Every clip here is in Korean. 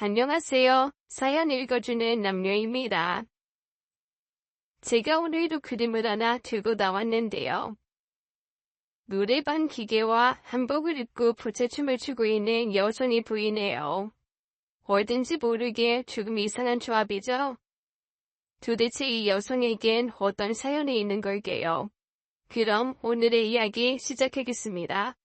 안녕하세요. 사연 읽어주는 남녀입니다. 제가 오늘도 그림을 하나 들고 나왔는데요. 노래방 기계와 한복을 입고 부채춤을 추고 있는 여성이 보이네요. 어딘지 모르게 조금 이상한 조합이죠? 도대체 이 여성에겐 어떤 사연이 있는 걸까요? 그럼 오늘의 이야기 시작하겠습니다.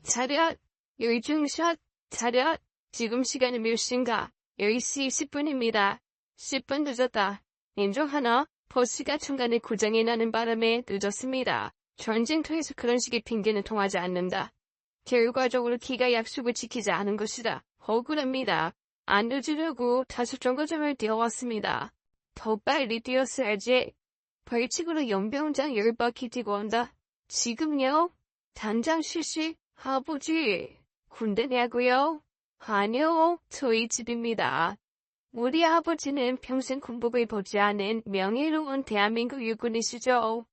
차렷, 열중샷, 차렷, 지금 시간은 몇 시인가? 10시 10분입니다. 10분 늦었다. 인정하나? 버스가 중간에 고장이 나는 바람에 늦었습니다. 전쟁터에서 그런 식의 핑계는 통하지 않는다. 결과적으로 키가 약속을 지키지 않은 것이다. 억울합니다. 안 늦으려고 다섯 정거장을 뛰어왔습니다. 더 빨리 뛰었어야지. 벌칙으로 연병장 10바퀴 뛰고 온다. 지금요? 단장 실시? 아버지, 군대냐고요? 아니요, 저희 집입니다. 우리 아버지는 평생 군복을 보지 않은 명예로운 대한민국 육군이시죠.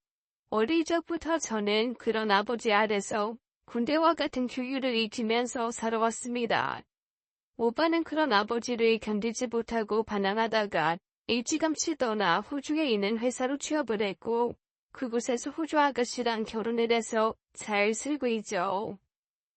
어릴 적부터 저는 그런 아버지 아래서 군대와 같은 교육을 익히면서 살아왔습니다. 오빠는 그런 아버지를 견디지 못하고 반항하다가 일찌감치 떠나 호주에 있는 회사로 취업을 했고 그곳에서 호주 아가씨랑 결혼을 해서 잘 살고 있죠.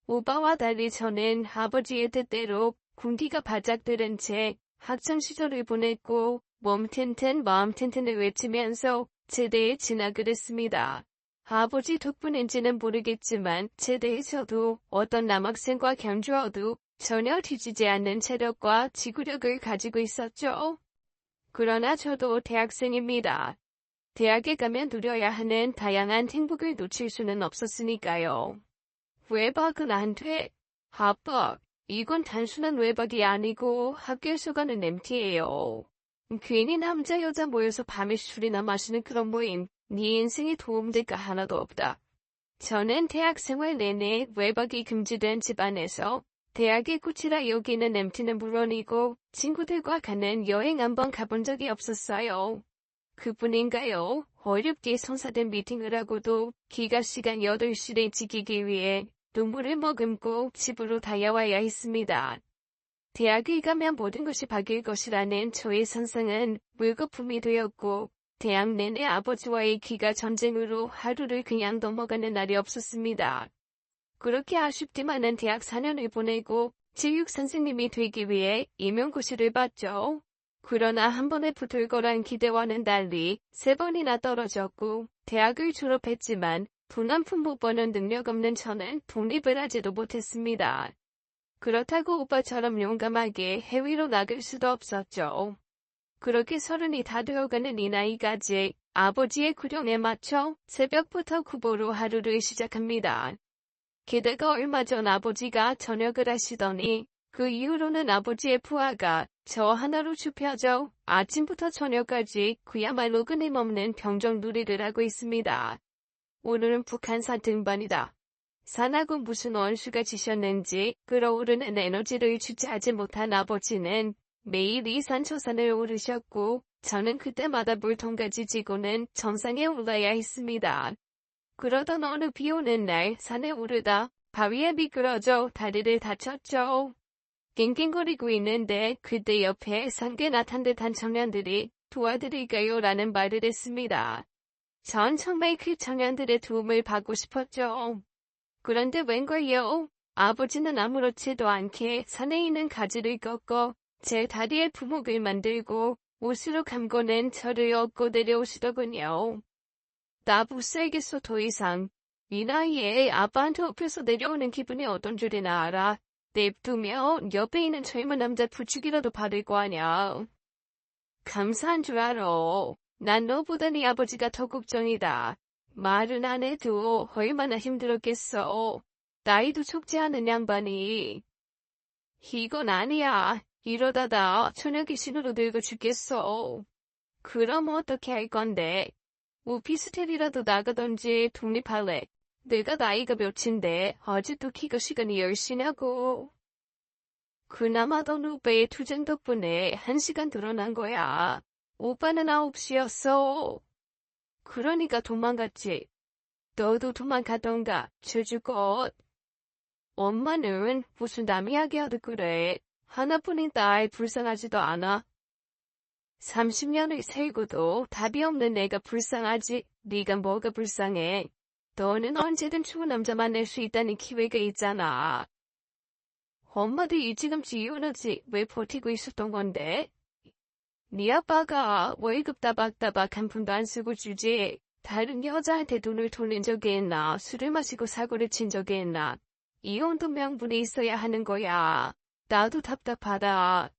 오빠와 달리 저는 아버지의 뜻대로 군기가 바짝 들은 채 학창시절을 보냈고 몸 튼튼 마음 튼튼을 외치면서 제대에 진학을 했습니다. 아버지 덕분인지는 모르겠지만 제대에서도 어떤 남학생과 견주어도 전혀 뒤지지 않는 체력과 지구력을 가지고 있었죠. 그러나 저도 대학생입니다. 대학에 가면 누려야 하는 다양한 행복을 놓칠 수는 없었으니까요. 외박은 안 돼. 합박. 이건 단순한 외박이 아니고 학교에서 가는 MT예요. 괜히 남자 여자 모여서 밤에 술이나 마시는 그런 모임, 네 인생에 도움될까 하나도 없다. 저는 대학 생활 내내 외박이 금지된 집안에서 대학의 꽃이라 여기는 MT는 물론이고 친구들과 가는 여행 한번 가본 적이 없었어요. 그뿐인가요? 어렵게 성사된 미팅을 하고도 기가 시간 8시를 지키기 위해 눈물을 머금고 집으로 달려와야 했습니다. 대학에 가면 모든 것이 바뀔 것이라는 저의 상상은 물거품이 되었고 대학 내내 아버지와의 기가 전쟁으로 하루를 그냥 넘어가는 날이 없었습니다. 그렇게 아쉽지만은 대학 4년을 보내고 체육선생님이 되기 위해 임용고시를 봤죠. 그러나 한 번에 붙을 거란 기대와는 달리 3번이나 떨어졌고 대학을 졸업했지만 돈 한 푼 못 버는 능력 없는 저는 독립을 하지도 못했습니다. 그렇다고 오빠처럼 용감하게 해외로 나갈 수도 없었죠. 그렇게 30이 다 되어가는 이 나이까지 아버지의 구령에 맞춰 새벽부터 구보로 하루를 시작합니다. 게다가 얼마 전 아버지가 전역을 하시더니 그 이후로는 아버지의 부하가 저 하나로 좁혀져 아침부터 저녁까지 그야말로 끊임없는 병정놀이를 하고 있습니다. 오늘은 북한산 등반이다. 산하고 무슨 원수가 지셨는지 끓어오르는 에너지를 주체하지 못한 아버지는 매일 이 산 저 산을 오르셨고 저는 그때마다 물통까지 지고는 정상에 올라야 했습니다. 그러던 어느 비 오는 날 산에 오르다 바위에 미끄러져 다리를 다쳤죠. 낑낑거리고 있는데 그때 옆에 상계 나탄 듯한 청년들이 도와드릴까요? 라는 말을 했습니다. 전 정말 그 청년들의 도움을 받고 싶었죠. 그런데 웬걸요? 아버지는 아무렇지도 않게 산에 있는 가지를 꺾어 제 다리에 부목을 만들고 옷으로 감고는 저를 업고 내려오시더군요. 나 못 살겠어 더 이상. 이 나이에 아빠한테 업혀서 내려오는 기분이 어떤 줄이나 알아. 냅두면 옆에 있는 젊은 남자 부축이라도 받을 거 아냐. 감사한 줄 알아. 난 너보다 네 아버지가 더 걱정이다. 말은 안 해도 얼마나 힘들었겠어. 나이도 적지 않은 양반이. 이건 아니야. 이러다가 저녁에 신호로 늙어 죽겠어. 그럼 어떻게 할 건데? 오피스텔이라도 나가던지 독립할래. 내가 나이가 몇인데 아직도 키가 시간이 10시냐고. 그나마 넌 오빠의 투쟁 덕분에 1시간 늘어난 거야. 오빠는 9시였어. 그러니까 도망갔지. 너도 도망가던가, 제주껏. 엄마는 무슨 남 이야기하듯 그래. 하나뿐인 딸 불쌍하지도 않아. 30년을 살고도 답이 없는 내가 불쌍하지. 네가 뭐가 불쌍해. 너는 언제든 좋은 남자 만날 수 있다는 기회가 있잖아. 엄마도 일찌감치 이혼하지 왜 버티고 있었던 건데? 네 아빠가 월급 따박따박 한 푼도 안 쓰고 주지. 다른 여자한테 돈을 돌린 적이 있나? 술을 마시고 사고를 친 적이 있나? 이혼도 명분이 있어야 하는 거야. 나도 답답하다.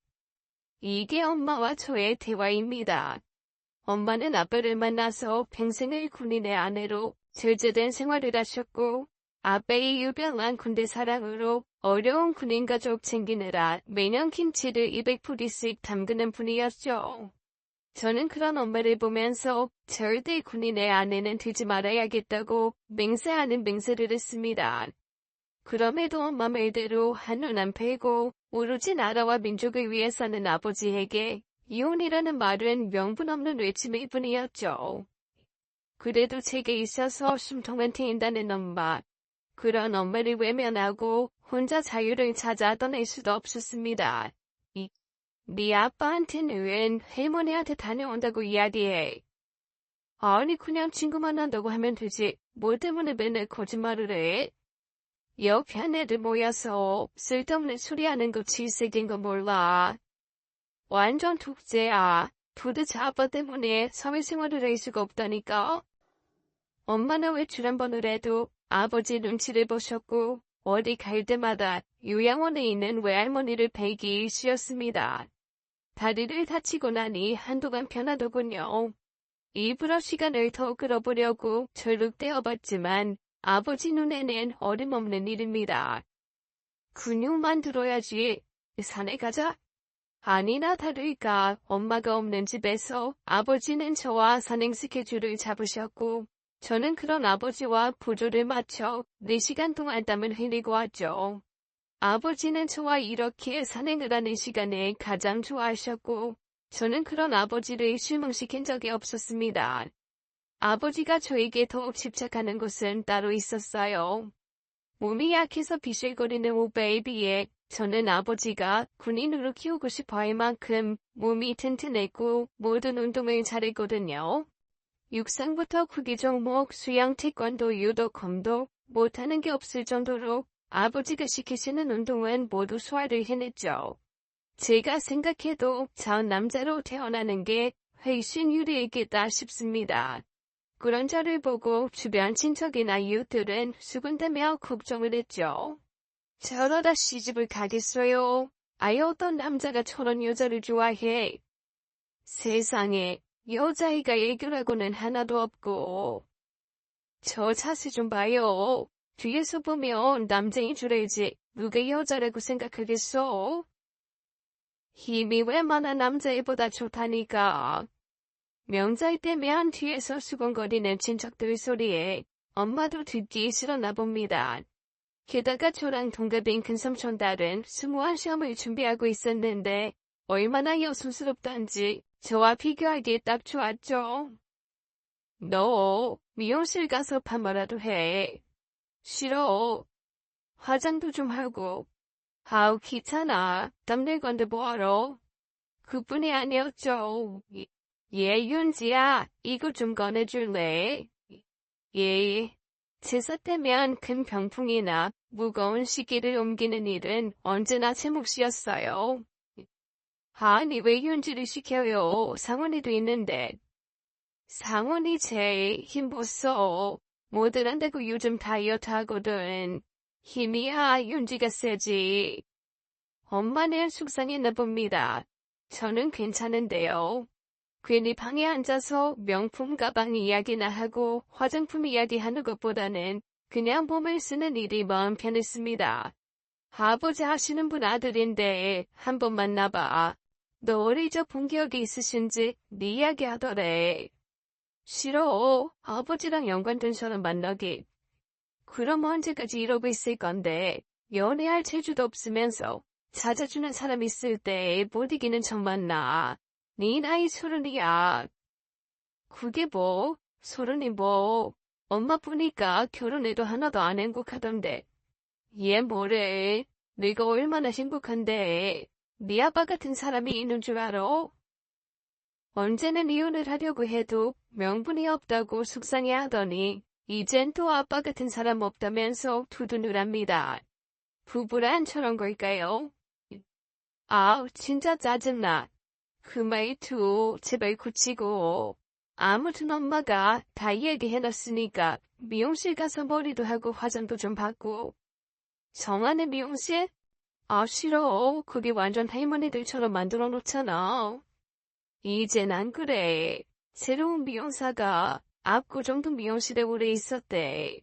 이게 엄마와 저의 대화입니다. 엄마는 아빠를 만나서 평생을 군인의 아내로 절제된 생활을 하셨고, 아빠의 유별난 군대 사랑으로 어려운 군인 가족 챙기느라 매년 김치를 200포리씩 담그는 분이었죠. 저는 그런 엄마를 보면서 절대 군인의 아내는 되지 말아야겠다고 맹세하는 맹세를 했습니다. 그럼에도 엄마 말대로 한눈 안 패고 오로지 나라와 민족을 위해 사는 아버지에게 이혼이라는 말은 명분 없는 외침일 뿐이었죠. 그래도 제게 있어서 숨통만 트인다는 엄마. 그런 엄마를 외면하고 혼자 자유를 찾아 떠날 수도 없었습니다. 네 아빠한테는 할머니한테 다녀온다고 이야기해. 아니 그냥 친구 만난다고 하면 되지. 뭐 때문에 맨날 거짓말을 해? 옆에 애들 모여서 쓸데없는 소리하는 거 질색인 거 몰라. 완전 독재야. 도대체 아빠 때문에 사회생활을 할 수가 없다니까. 엄마는 외출 한 번을 해도 아버지 눈치를 보셨고 어디 갈 때마다 요양원에 있는 외할머니를 뵈기 쉬웠습니다. 다리를 다치고 나니 한동안 편하더군요. 일부러 시간을 더 끌어보려고 절룩대어봤지만 아버지 눈에는 어림없는 일입니다. 근육만 들어야지. 산에 가자. 아니나 다를까 엄마가 없는 집에서 아버지는 저와 산행 스케줄을 잡으셨고 저는 그런 아버지와 보조를 맞춰 4시간 동안 땀을 흘리고 왔죠. 아버지는 저와 이렇게 산행을 하는 시간에 가장 좋아하셨고 저는 그런 아버지를 실망시킨 적이 없었습니다. 아버지가 저에게 더욱 집착하는 것은 따로 있었어요. 몸이 약해서 비실거리는 오빠에 비해 저는 아버지가 군인으로 키우고 싶어 할 만큼 몸이 튼튼했고 모든 운동을 잘했거든요. 육상부터 구기 종목, 수영, 태권도, 유도, 검도 못하는 게 없을 정도로 아버지가 시키시는 운동은 모두 소화를 해냈죠. 제가 생각해도 저 남자로 태어나는 게 훨씬 유리했겠다 싶습니다. 그런 저를 보고 주변 친척이나 이웃들은 수군대며 걱정을 했죠. 저러다 시집을 가겠어요. 아예 어떤 남자가 저런 여자를 좋아해. 세상에 여자아이가 애교라고는 하나도 없고. 저 자세 좀 봐요. 뒤에서 보면 남자인 줄 알지 누가 여자라고 생각하겠어? 힘이 웬만한 남자애보다 좋다니까. 명절 때면 뒤에서 수근거리는 친척들 소리에 엄마도 듣기 싫었나 봅니다. 게다가 저랑 동갑인 큰삼촌 딸은 스무한 시험을 준비하고 있었는데 얼마나 여순스럽단지 저와 비교하기에 딱 좋았죠. 너 미용실 가서 파마라도 해. 싫어. 화장도 좀 하고. 아우 귀찮아. 땀낼 건데 뭐하러. 그뿐이 아니었죠. 예, 윤지야, 이거 좀 꺼내줄래? 예. 제사 때면 큰 병풍이나 무거운 시기를 옮기는 일은 언제나 제 몫이었어요. 아니, 왜 윤지를 시켜요? 상원이도 있는데. 상원이 제일 힘없어. 뭐들 한다고 요즘 다이어트 하거든. 힘이야, 윤지가 세지. 엄마는 속상했나 봅니다. 저는 괜찮은데요. 괜히 방에 앉아서 명품 가방 이야기나 하고 화장품 이야기하는 것보다는 그냥 몸을 쓰는 일이 마음 편했습니다. 아버지 하시는 분 아들인데 한번 만나봐. 너 어릴 적 본 기억이 있으신지 네 이야기 하더래. 싫어. 아버지랑 연관된 사람 만나기. 그럼 언제까지 이러고 있을 건데 연애할 재주도 없으면서 찾아주는 사람 있을 때 못 이기는 척 만나. 네 나이 30이야. 그게 뭐? 서른이 뭐, 엄마 보니까 결혼해도 하나도 안 행복하던데. 얘 뭐래? 내가 얼마나 행복한데. 네 아빠 같은 사람이 있는 줄 알아? 언제는 이혼을 하려고 해도 명분이 없다고 속상해하더니 이젠 또 아빠 같은 사람 없다면서 두둔을합니다. 부부란 저런 걸까요? 아우 진짜 짜증나. 그 말투 제발 고치고. 아무튼 엄마가 다 얘기해놨으니까 미용실 가서 머리도 하고 화장도 좀 받고. 정안의 미용실? 아 싫어. 그게 완전 할머니들처럼 만들어 놓잖아. 이젠 안 그래. 새로운 미용사가 압구정동 미용실에 오래 있었대.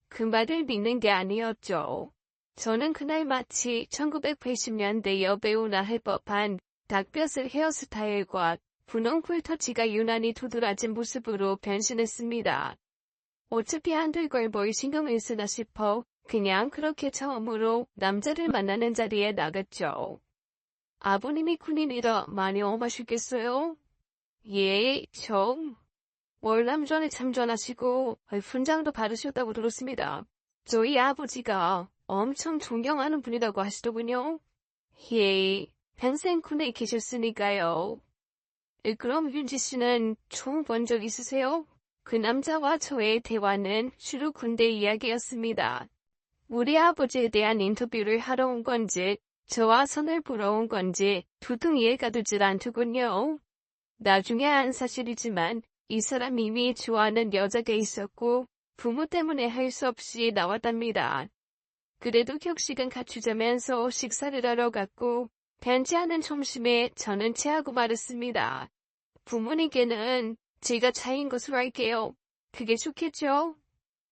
그 말을 믿는 게 아니었죠. 저는 그날 마치 1980년대 여배우나 할 법한 닭뼈슬 헤어스타일과 분홍 쿨터치가 유난히 도드라진 모습으로 변신했습니다. 어차피 안 될 걸 뭘 신경을 쓰나 싶어 그냥 그렇게 처음으로 남자를 만나는 자리에 나갔죠. 아버님이 군인이라 많이 엄하시겠어요? 예, 월남전에 참전하시고 훈장도 받으셨다고 들었습니다. 저희 아버지가 엄청 존경하는 분이라고 하시더군요. 예, 평생 군에 계셨으니까요. 그럼 윤지 씨는 총 본 적 있으세요? 그 남자와 저의 대화는 주로 군대 이야기였습니다. 우리 아버지에 대한 인터뷰를 하러 온 건지 저와 선을 보러 온 건지 도통 이해가 되질 않더군요. 나중에 안 사실이지만 이 사람 이미 좋아하는 여자가 있었고 부모 때문에 할 수 없이 나왔답니다. 그래도 격식은 갖추자면서 식사를 하러 갔고 변치 않은 점심에 저는 체하고 말았습니다. 부모님께는 제가 차인 것으로 할게요. 그게 좋겠죠?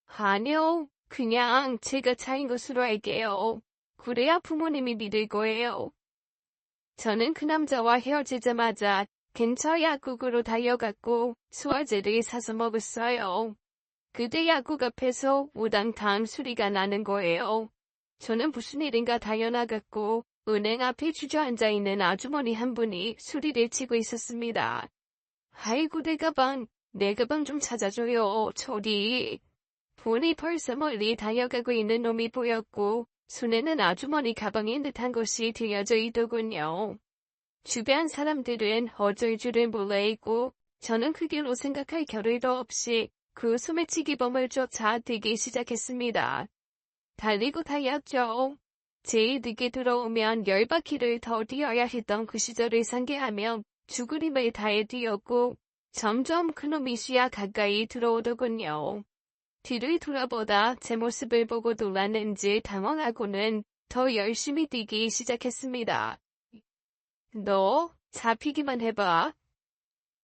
아니요. 그냥 제가 차인 것으로 할게요. 그래야 부모님이 믿을 거예요. 저는 그 남자와 헤어지자마자 근처 약국으로 달려갔고 소화제를 사서 먹었어요. 그때 약국 앞에서 우당탕 소리가 나는 거예요. 저는 무슨 일인가 달려나갔고 은행 앞에 주저앉아있는 아주머니 한 분이 소리를 치고 있었습니다. 아이고 내 가방 좀 찾아줘요. 저리. 보니 벌써 멀리 달려가고 있는 놈이 보였고 손에는 아주머니 가방인 듯한 것이 들려져 있더군요. 주변 사람들은 어쩔 줄을 몰라있고 저는 그 길로 생각할 겨를도 없이 그 소매치기범을 쫓아 뛰기 시작했습니다. 달리고 달렸죠. 제일 늦게 들어오면 10바퀴를 더 뛰어야 했던 그 시절을 상기하며 죽으림을 다해 뛰었고 점점 그놈이 시야 가까이 들어오더군요. 뒤를 돌아보다 제 모습을 보고 놀랐는지 당황하고는 더 열심히 뛰기 시작했습니다. 너 잡히기만 해봐.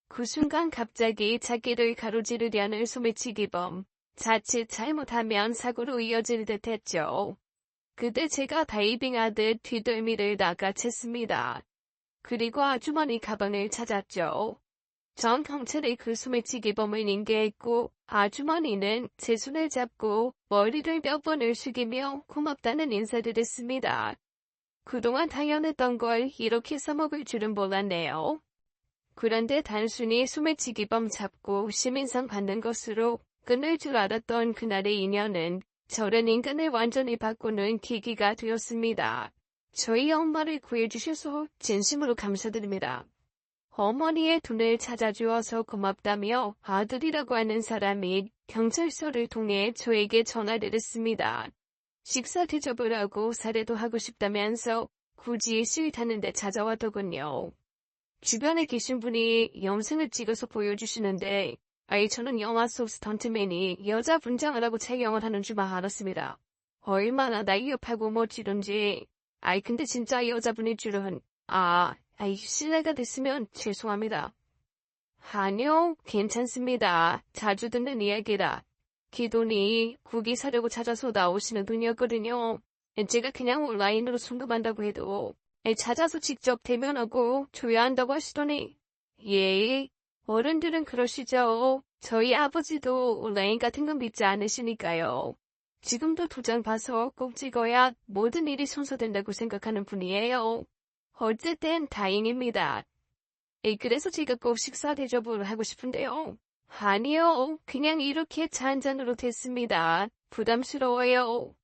그 순간 갑자기 자기를 가로지르려는 소매치기범. 자칫 잘못하면 사고로 이어질 듯했죠. 그때 제가 다이빙하듯 뒷덜미를 낚아챘습니다. 그리고 아주머니 가방을 찾았죠. 전 경찰에 그 소매치기범을 인계했고 아주머니는 제 손을 잡고 머리를 몇 번을 숙이며 고맙다는 인사를 했습니다. 그동안 당연했던 걸 이렇게 써먹을 줄은 몰랐네요. 그런데 단순히 소매치기범 잡고 시민상 받는 것으로 끝낼 줄 알았던 그날의 인연은 저런 인간을 완전히 바꾸는 계기가 되었습니다. 저희 엄마를 구해주셔서 진심으로 감사드립니다. 어머니의 돈을 찾아주어서 고맙다며 아들이라고 하는 사람이 경찰서를 통해 저에게 전화를 했습니다. 식사 대접을 하고 사례도 하고 싶다면서 굳이 싫다는데 찾아왔더군요. 주변에 계신 분이 영상을 찍어서 보여주시는데 저는 영화 속 스턴트맨이 여자 분장을 하고 촬영을 하는 줄만 알았습니다. 얼마나 날렵하고 멋지던지. 근데 진짜 여자분일 줄은. 실례가 됐으면 죄송합니다. 아니요, 괜찮습니다. 자주 듣는 이야기라. 기돈이 국이 사려고 찾아서 나오시는 분이었거든요. 제가 그냥 온라인으로 송금한다고 해도 찾아서 직접 대면하고 줘야 한다고 하시더니. 예, 어른들은 그러시죠. 저희 아버지도 온라인 같은 건 믿지 않으시니까요. 지금도 도장 봐서 꼭 찍어야 모든 일이 순서된다고 생각하는 분이에요. 어쨌든 다행입니다. 그래서 제가 꼭 식사 대접을 하고 싶은데요. 아니요, 그냥 이렇게 잔잔으로 됐습니다. 부담스러워요.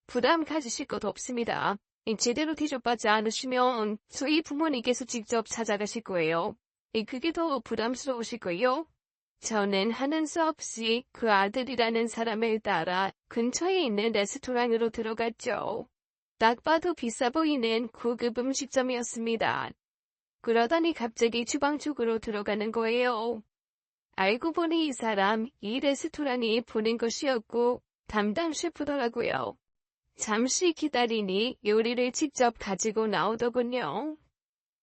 부담 가지실 것 없습니다. 제대로 대접받지 않으시면 저희 부모님께서 직접 찾아가실 거예요. 그게 더 부담스러우실 거예요. 저는 하는 수 없이 그 아들이라는 사람을 따라 근처에 있는 레스토랑으로 들어갔죠. 딱 봐도 비싸 보이는 고급 음식점이었습니다. 그러더니 갑자기 주방 쪽으로 들어가는 거예요. 알고 보니 이 사람 이 레스토랑이 보는 것이었고 담당 셰프더라고요. 잠시 기다리니 요리를 직접 가지고 나오더군요.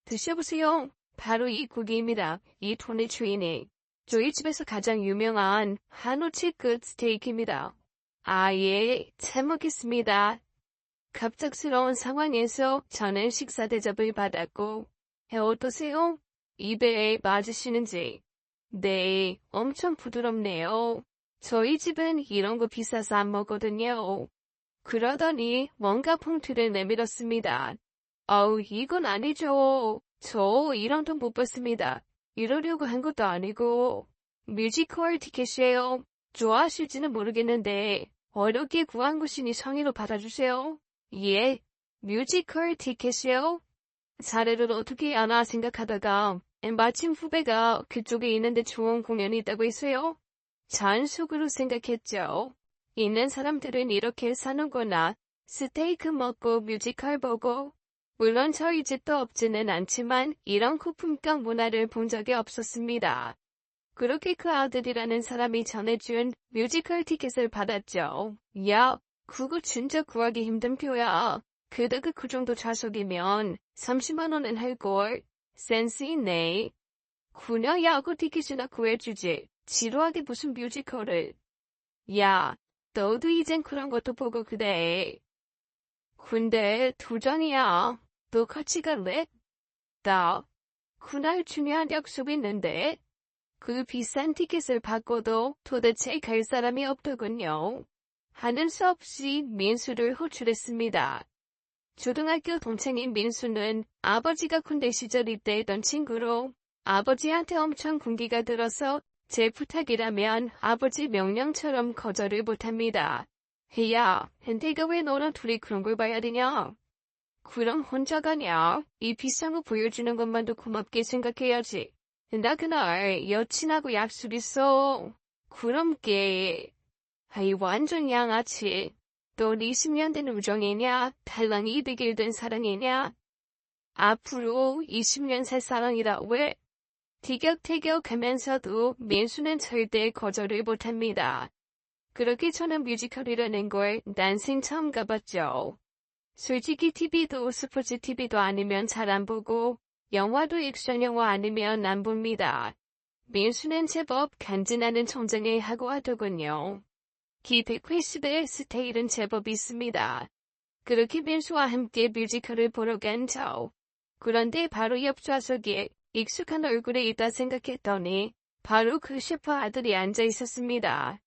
드셔보세요. 바로 이 고기입니다. 이 돈의 주인이. 저희 집에서 가장 유명한 한우 치끝 스테이크입니다. 아, 예, 잘 먹겠습니다. 갑작스러운 상황에서 저는 식사 대접을 받았고, 어떠세요? 입에 맞으시는지? 네, 엄청 부드럽네요. 저희 집은 이런 거 비싸서 안 먹거든요. 그러더니 뭔가 봉투를 내밀었습니다. 이건 아니죠. 저 이런 돈 못 받습니다. 이러려고 한 것도 아니고. 뮤지컬 티켓이에요. 좋아하실지는 모르겠는데 어렵게 구한 것이니 성의로 받아주세요. 예, 뮤지컬 티켓이요? 사례를 어떻게 아나 생각하다가 마침 후배가 그쪽에 있는데 좋은 공연이 있다고 했어요. 전 속으로 생각했죠. 있는 사람들은 이렇게 사는구나. 스테이크 먹고 뮤지컬 보고. 물론 저희 집도 없지는 않지만 이런 고품격 문화를 본 적이 없었습니다. 그렇게 그 아들이라는 사람이 전해준 뮤지컬 티켓을 받았죠. 야, 그거 진짜 구하기 힘든 표야. 게다가 그 정도 좌석이면 30만 원은 할걸. 센스 있네. 그냥 야구 티켓이나 구해주지. 지루하게 무슨 뮤지컬을. 야, 너도 이젠 그런 것도 보고 그래. 근데 도전이야. 너 같이 갈래? 나 그날 중요한 약속이 있는데 그 비싼 티켓을 받고도 도대체 갈 사람이 없더군요. 하는 수 없이 민수를 호출했습니다. 초등학교 동창인 민수는 아버지가 군대 시절 입대했던 친구로 아버지한테 엄청 군기가 들어서 제 부탁이라면 아버지 명령처럼 거절을 못합니다. 야, 내가 왜 너랑 둘이 그런 걸 봐야 되냐? 그럼 혼자 가냐? 이 비싼 거 보여주는 것만도 고맙게 생각해야지. 나 그날 여친하고 약속 있어. 그럼 완전 양아치. 너 20년 된 우정이냐? 달랑 200일 된 사랑이냐? 앞으로 20년 살 사랑이라 왜? 티격태격하면서도 민수는 절대 거절을 못합니다. 그렇게 저는 뮤지컬이라는 걸 난생 처음 가봤죠. 솔직히 TV도 스포츠 TV도 아니면 잘 안 보고 영화도 액션 영화 아니면 안 봅니다. 민수는 제법 간지나는 청정을 하고 하더군요. 키 180의 스타일은 제법 있습니다. 그렇게 민수와 함께 뮤지컬을 보러 간 저. 그런데 바로 옆 좌석에 익숙한 얼굴에 있다 생각했더니 바로 그 셰프 아들이 앉아 있었습니다.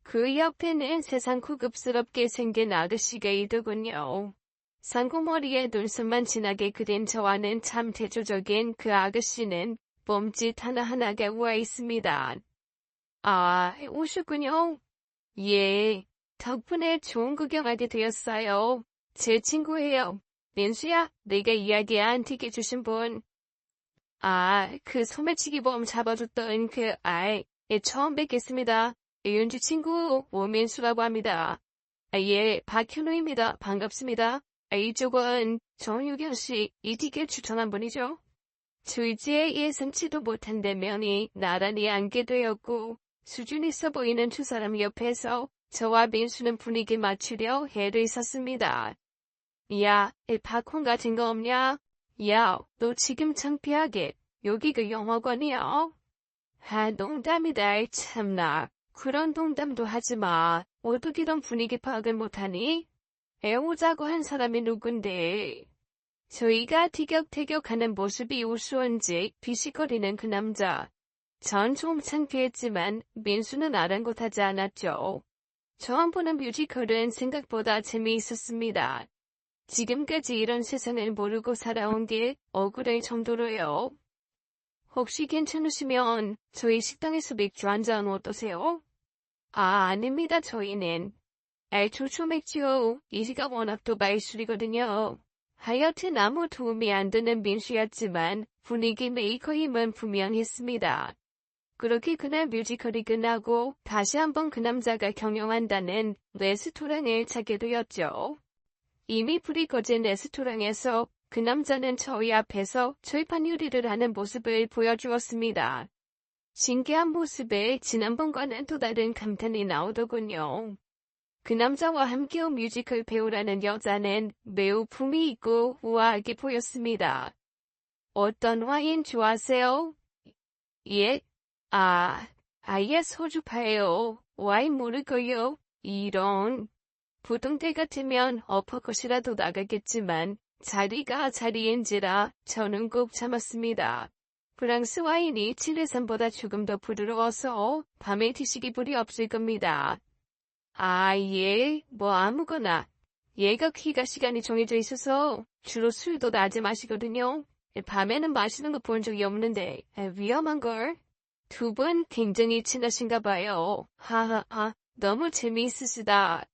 그 옆에는 세상 고급스럽게 생긴 아저씨가 있더군요. 상고머리에 눈썹만 진하게 그린 저와는 참 대조적인 그 아저씨는 몸짓 하나하나가 우아 있습니다. 아, 오셨군요. 예, 덕분에 좋은 구경하게 되었어요. 제 친구예요. 민수야, 내가 이야기한 티켓 주신 분. 아, 그 소매치기 범 잡아줬던 처음 뵙겠습니다. 윤주 친구 오민수라고 합니다. 예, 박현우입니다. 반갑습니다. 이쪽은 정유경 씨, 이 티켓 추천한 분이죠? 졸지에 예상치도 못한 대면이 나란히 앉게 되었고 수준 있어 보이는 두 사람 옆에서 저와 민수는 분위기 맞추려 애를 썼습니다. 야, 팝콘 같은 거 없냐? 야, 너 지금 창피하게 여기 그 영화관이야? 농담이다, 참나. 그런 농담도 하지 마. 어떻게 이런 분위기 파악을 못하니? 애오자고 한 사람이 누군데? 저희가 티격태격하는 모습이 우스운지 비식거리는 그 남자. 전 좀 창피했지만 민수는 아랑곳하지 않았죠. 처음 보는 뮤지컬은 생각보다 재미있었습니다. 지금까지 이런 세상을 모르고 살아온 게 억울할 정도로요. 혹시 괜찮으시면 저희 식당에서 맥주 한잔 어떠세요? 아닙니다. 저희는 알초초 맥주, 이시가 워낙 또 말술이거든요. 하여튼 아무 도움이 안 되는 민수였지만 분위기 메이커임은 분명했습니다. 그렇게 그날 뮤지컬이 끝나고 다시 한번 그 남자가 경영한다는 레스토랑을 찾게 되었죠. 이미 불이 꺼진 레스토랑에서 그 남자는 저희 앞에서 철판 요리를 하는 모습을 보여주었습니다. 신기한 모습에 지난번과는 또 다른 감탄이 나오더군요. 그 남자와 함께 온 뮤지컬 배우라는 여자는 매우 품위 있고 우아하게 보였습니다. 어떤 와인 좋아하세요? 예? 아예 소주파예요. 와인 모르고요. 이런. 보통 때 같으면 어퍼컷이라도 나가겠지만 자리가 자리인지라 저는 꼭 참았습니다. 프랑스 와인이 칠레산보다 조금 더 부드러워서 밤에 드시기 불이 없을 겁니다. 예, 뭐 아무거나. 얘가 귀가 시간이 정해져 있어서 주로 술도 낮에 마시거든요. 밤에는 마시는 거 본 적이 없는데 위험한걸? 두 분 굉장히 친하신가 봐요. 하하하, 너무 재미있으시다.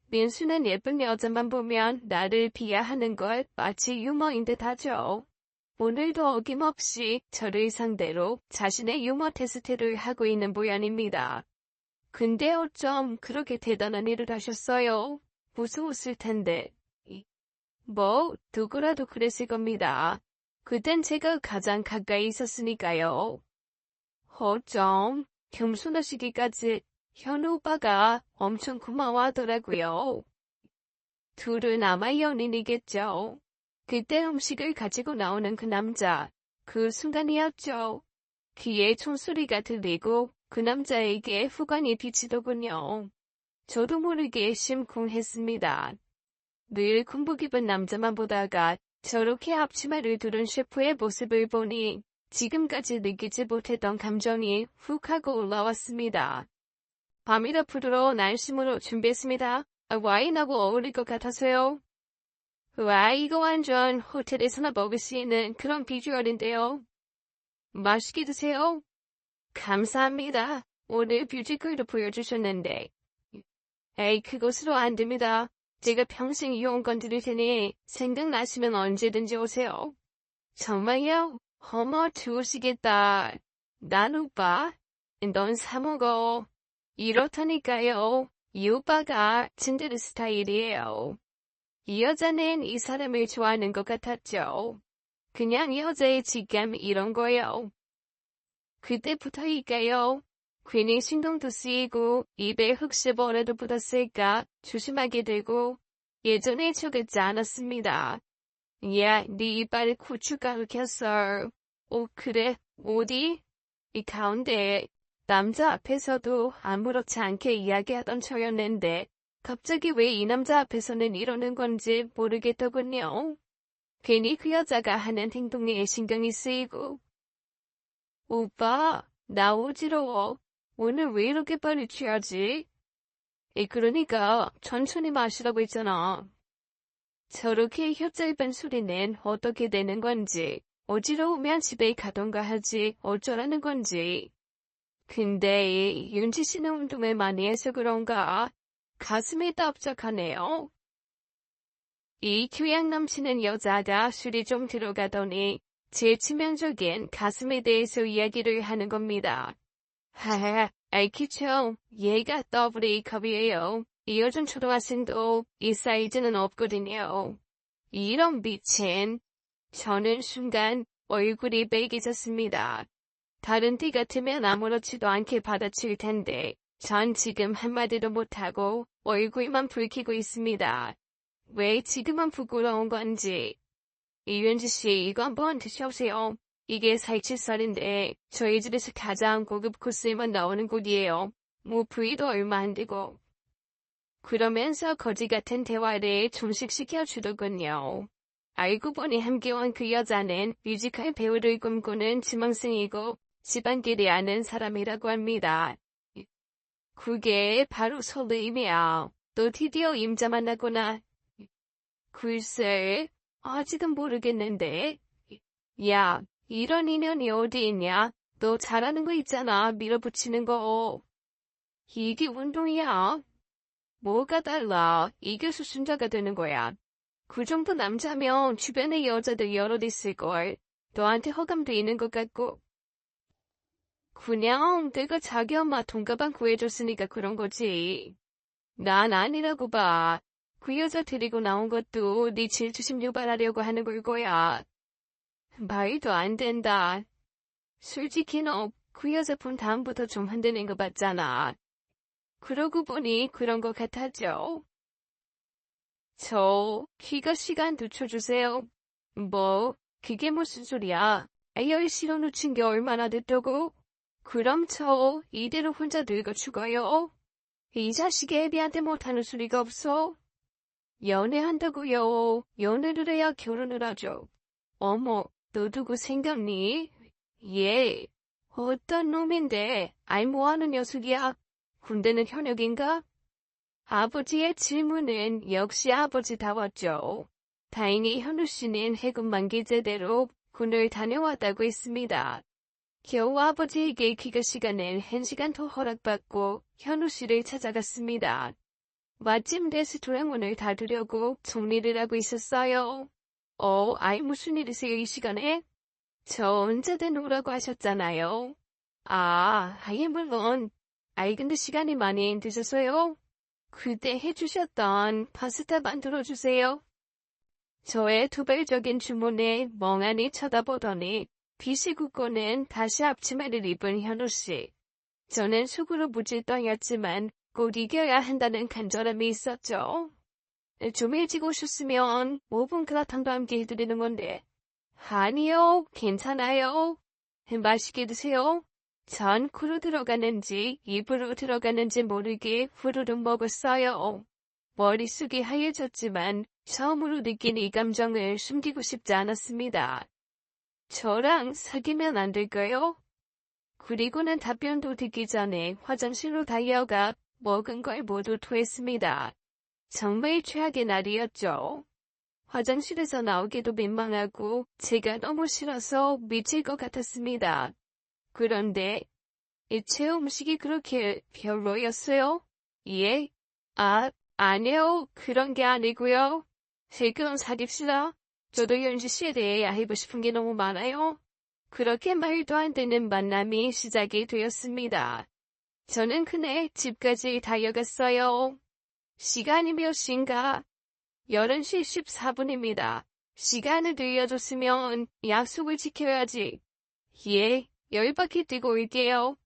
민수는 예쁜 여자만 보면 나를 비하하는 걸 마치 유머인 듯 하죠. 오늘도 어김없이 저를 상대로 자신의 유머 테스트를 하고 있는 모양입니다. 근데 어쩜 그렇게 대단한 일을 하셨어요? 무서웠을 텐데. 뭐, 누구라도 그랬을 겁니다. 그땐 제가 가장 가까이 있었으니까요. 어쩜, 겸손하시기까지 현우 오빠가 엄청 고마워하더라고요. 둘은 아마 연인이겠죠. 그때 음식을 가지고 나오는 그 남자, 그 순간이었죠. 귀에 총소리가 들리고 그 남자에게 후광이 비치더군요. 저도 모르게 심쿵했습니다. 늘 군복 입은 남자만 보다가 저렇게 앞치마를 두른 셰프의 모습을 보니 지금까지 느끼지 못했던 감정이 훅 하고 올라왔습니다. 밤이라 부드러운 안심으로 준비했습니다. 와인하고 어울릴 것 같아서요. 와, 이거 완전 호텔에서나 먹을 수 있는 그런 비주얼인데요. 맛있게 드세요. 감사합니다. 오늘 뮤지컬도 보여주셨는데. 에이, 그것으로 안 됩니다. 제가 평생 이용권 드릴 테니 생각나시면 언제든지 오세요. 정말요? 어머, 좋으시겠다. 난 오빠, 넌 사먹어. 이렇다니까요. 이 오빠가 츤데레 스타일이에요. 이 여자는 이 사람을 좋아하는 것 같았죠. 그냥 여자의 직감 이런 거요. 그때부터일까요? 괜히 신경도 쓰이고 입에 혹시 뭐라도 붙었을까 조심하게 되고 예전에 저같지 않았습니다. 야, 네 이빨에 고춧가루 꼈어. 그래, 어디? 이 가운데. 남자 앞에서도 아무렇지 않게 이야기하던 저였는데 갑자기 왜 이 남자 앞에서는 이러는 건지 모르겠더군요. 괜히 그 여자가 하는 행동에 신경이 쓰이고. 오빠, 나 어지러워. 오늘 왜 이렇게 빨리 취하지? 그러니까 천천히 마시라고 했잖아. 저렇게 혀 짧은 소리는 어떻게 되는 건지, 어지러우면 집에 가던가 하지 어쩌라는 건지. 근데 윤지 씨는 운동을 많이 해서 그런가 가슴이 답답하네요. 이 교양 넘치는 여자가 술이 좀 들어가더니 제 치명적인 가슴에 대해서 이야기를 하는 겁니다. 하하, 알키죠. 얘가 더블 A컵이에요. 이 요즘 초등학생도 이 사이즈는 없거든요. 이런 미친. 저는 순간 얼굴이 빨개졌습니다. 다른 띠 같으면 아무렇지도 않게 받아칠 텐데 전 지금 한마디도 못하고 얼굴만 붉히고 있습니다. 왜 지금은 부끄러운 건지. 이윤지 씨, 이거 한번 드셔보세요. 이게 살치살인데 저희 집에서 가장 고급 코스에만 나오는 곳이에요. 뭐 부위도 얼마 안 되고. 그러면서 거지 같은 대화를 좀씩 시켜주더군요. 알고 보니 함께 온 그 여자는 뮤지컬 배우를 꿈꾸는 지망생이고 집안길이 아는 사람이라고 합니다. 그게 바로 설레임이야. 또 드디어 임자 만나구나. 글쎄, 아직은 모르겠는데. 야, 이런 인연이 어디 있냐? 너 잘하는 거 있잖아. 밀어붙이는 거. 이게 운동이야. 뭐가 달라? 이게 수순자가 되는 거야. 그 정도 남자면 주변에 여자들 여럿 있을걸. 너한테 허감도 있는 것 같고. 그냥 내가 자기 엄마 돈가방 구해줬으니까 그런 거지. 난 아니라고 봐. 그 여자 데리고 나온 것도 네 질투심 유발하려고 하는 걸 거야. 말도 안 된다. 솔직히 너 그 여자 본 다음부터 좀 흔드는 거 봤잖아. 그러고 보니 그런 것 같아죠. 귀가 시간 늦춰주세요. 뭐, 그게 무슨 소리야? 10시로 놓친 게 얼마나 됐다고? 그럼 이대로 혼자 늙어 죽어요. 이 자식이 애비한테 못하는 소리가 없어. 연애한다고요. 연애를 해야 결혼을 하죠. 어머, 너 누구 생겼니? 예. 어떤 놈인데, 뭐하는 녀석이야? 군대는 현역인가? 아버지의 질문은 역시 아버지다웠죠. 다행히 현우 씨는 해군 만기 제대로 군을 다녀왔다고 했습니다. 겨우 아버지에게 귀가 시간을 1시간 더 허락받고 현우 씨를 찾아갔습니다. 마침 레스토랑문을 닫으려고 정리를 하고 있었어요. 무슨 일이세요 이 시간에? 저 언제든 오라고 하셨잖아요. 물론. 근데 시간이 많이 늦어서요. 그때 해주셨던 파스타 만들어주세요. 저의 도발적인 주문에 멍하니 쳐다보더니 비시국고는 다시 앞치마를 입은 현우씨. 저는 속으로 무질 떠였지만 꼭 이겨야 한다는 간절함이 있었죠. 좀 일찍 오셨으면 5분 그라탕도 함께 해드리는 건데. 아니요, 괜찮아요. 맛있게 드세요. 전 코로 들어가는지 입으로 들어가는지 모르게 후루룩 먹었어요. 머릿속이 하얘졌지만 처음으로 느낀 이 감정을 숨기고 싶지 않았습니다. 저랑 사귀면 안 될까요? 그리고는 답변도 듣기 전에 화장실로 달려가 먹은 걸 모두 토했습니다. 정말 최악의 날이었죠. 화장실에서 나오기도 민망하고 제가 너무 싫어서 미칠 것 같았습니다. 그런데 제 음식이 그렇게 별로였어요? 예? 아니요. 그런 게 아니고요. 지금 사깁시다. 저도 연지 씨에 대해 알고 싶은 게 너무 많아요. 그렇게 말도 안 되는 만남이 시작이 되었습니다. 저는 그날 집까지 달려갔어요. 시간이 몇 시인가? 11시 14분입니다. 시간을 들려줬으면 약속을 지켜야지. 예, 10바퀴 뛰고 올게요.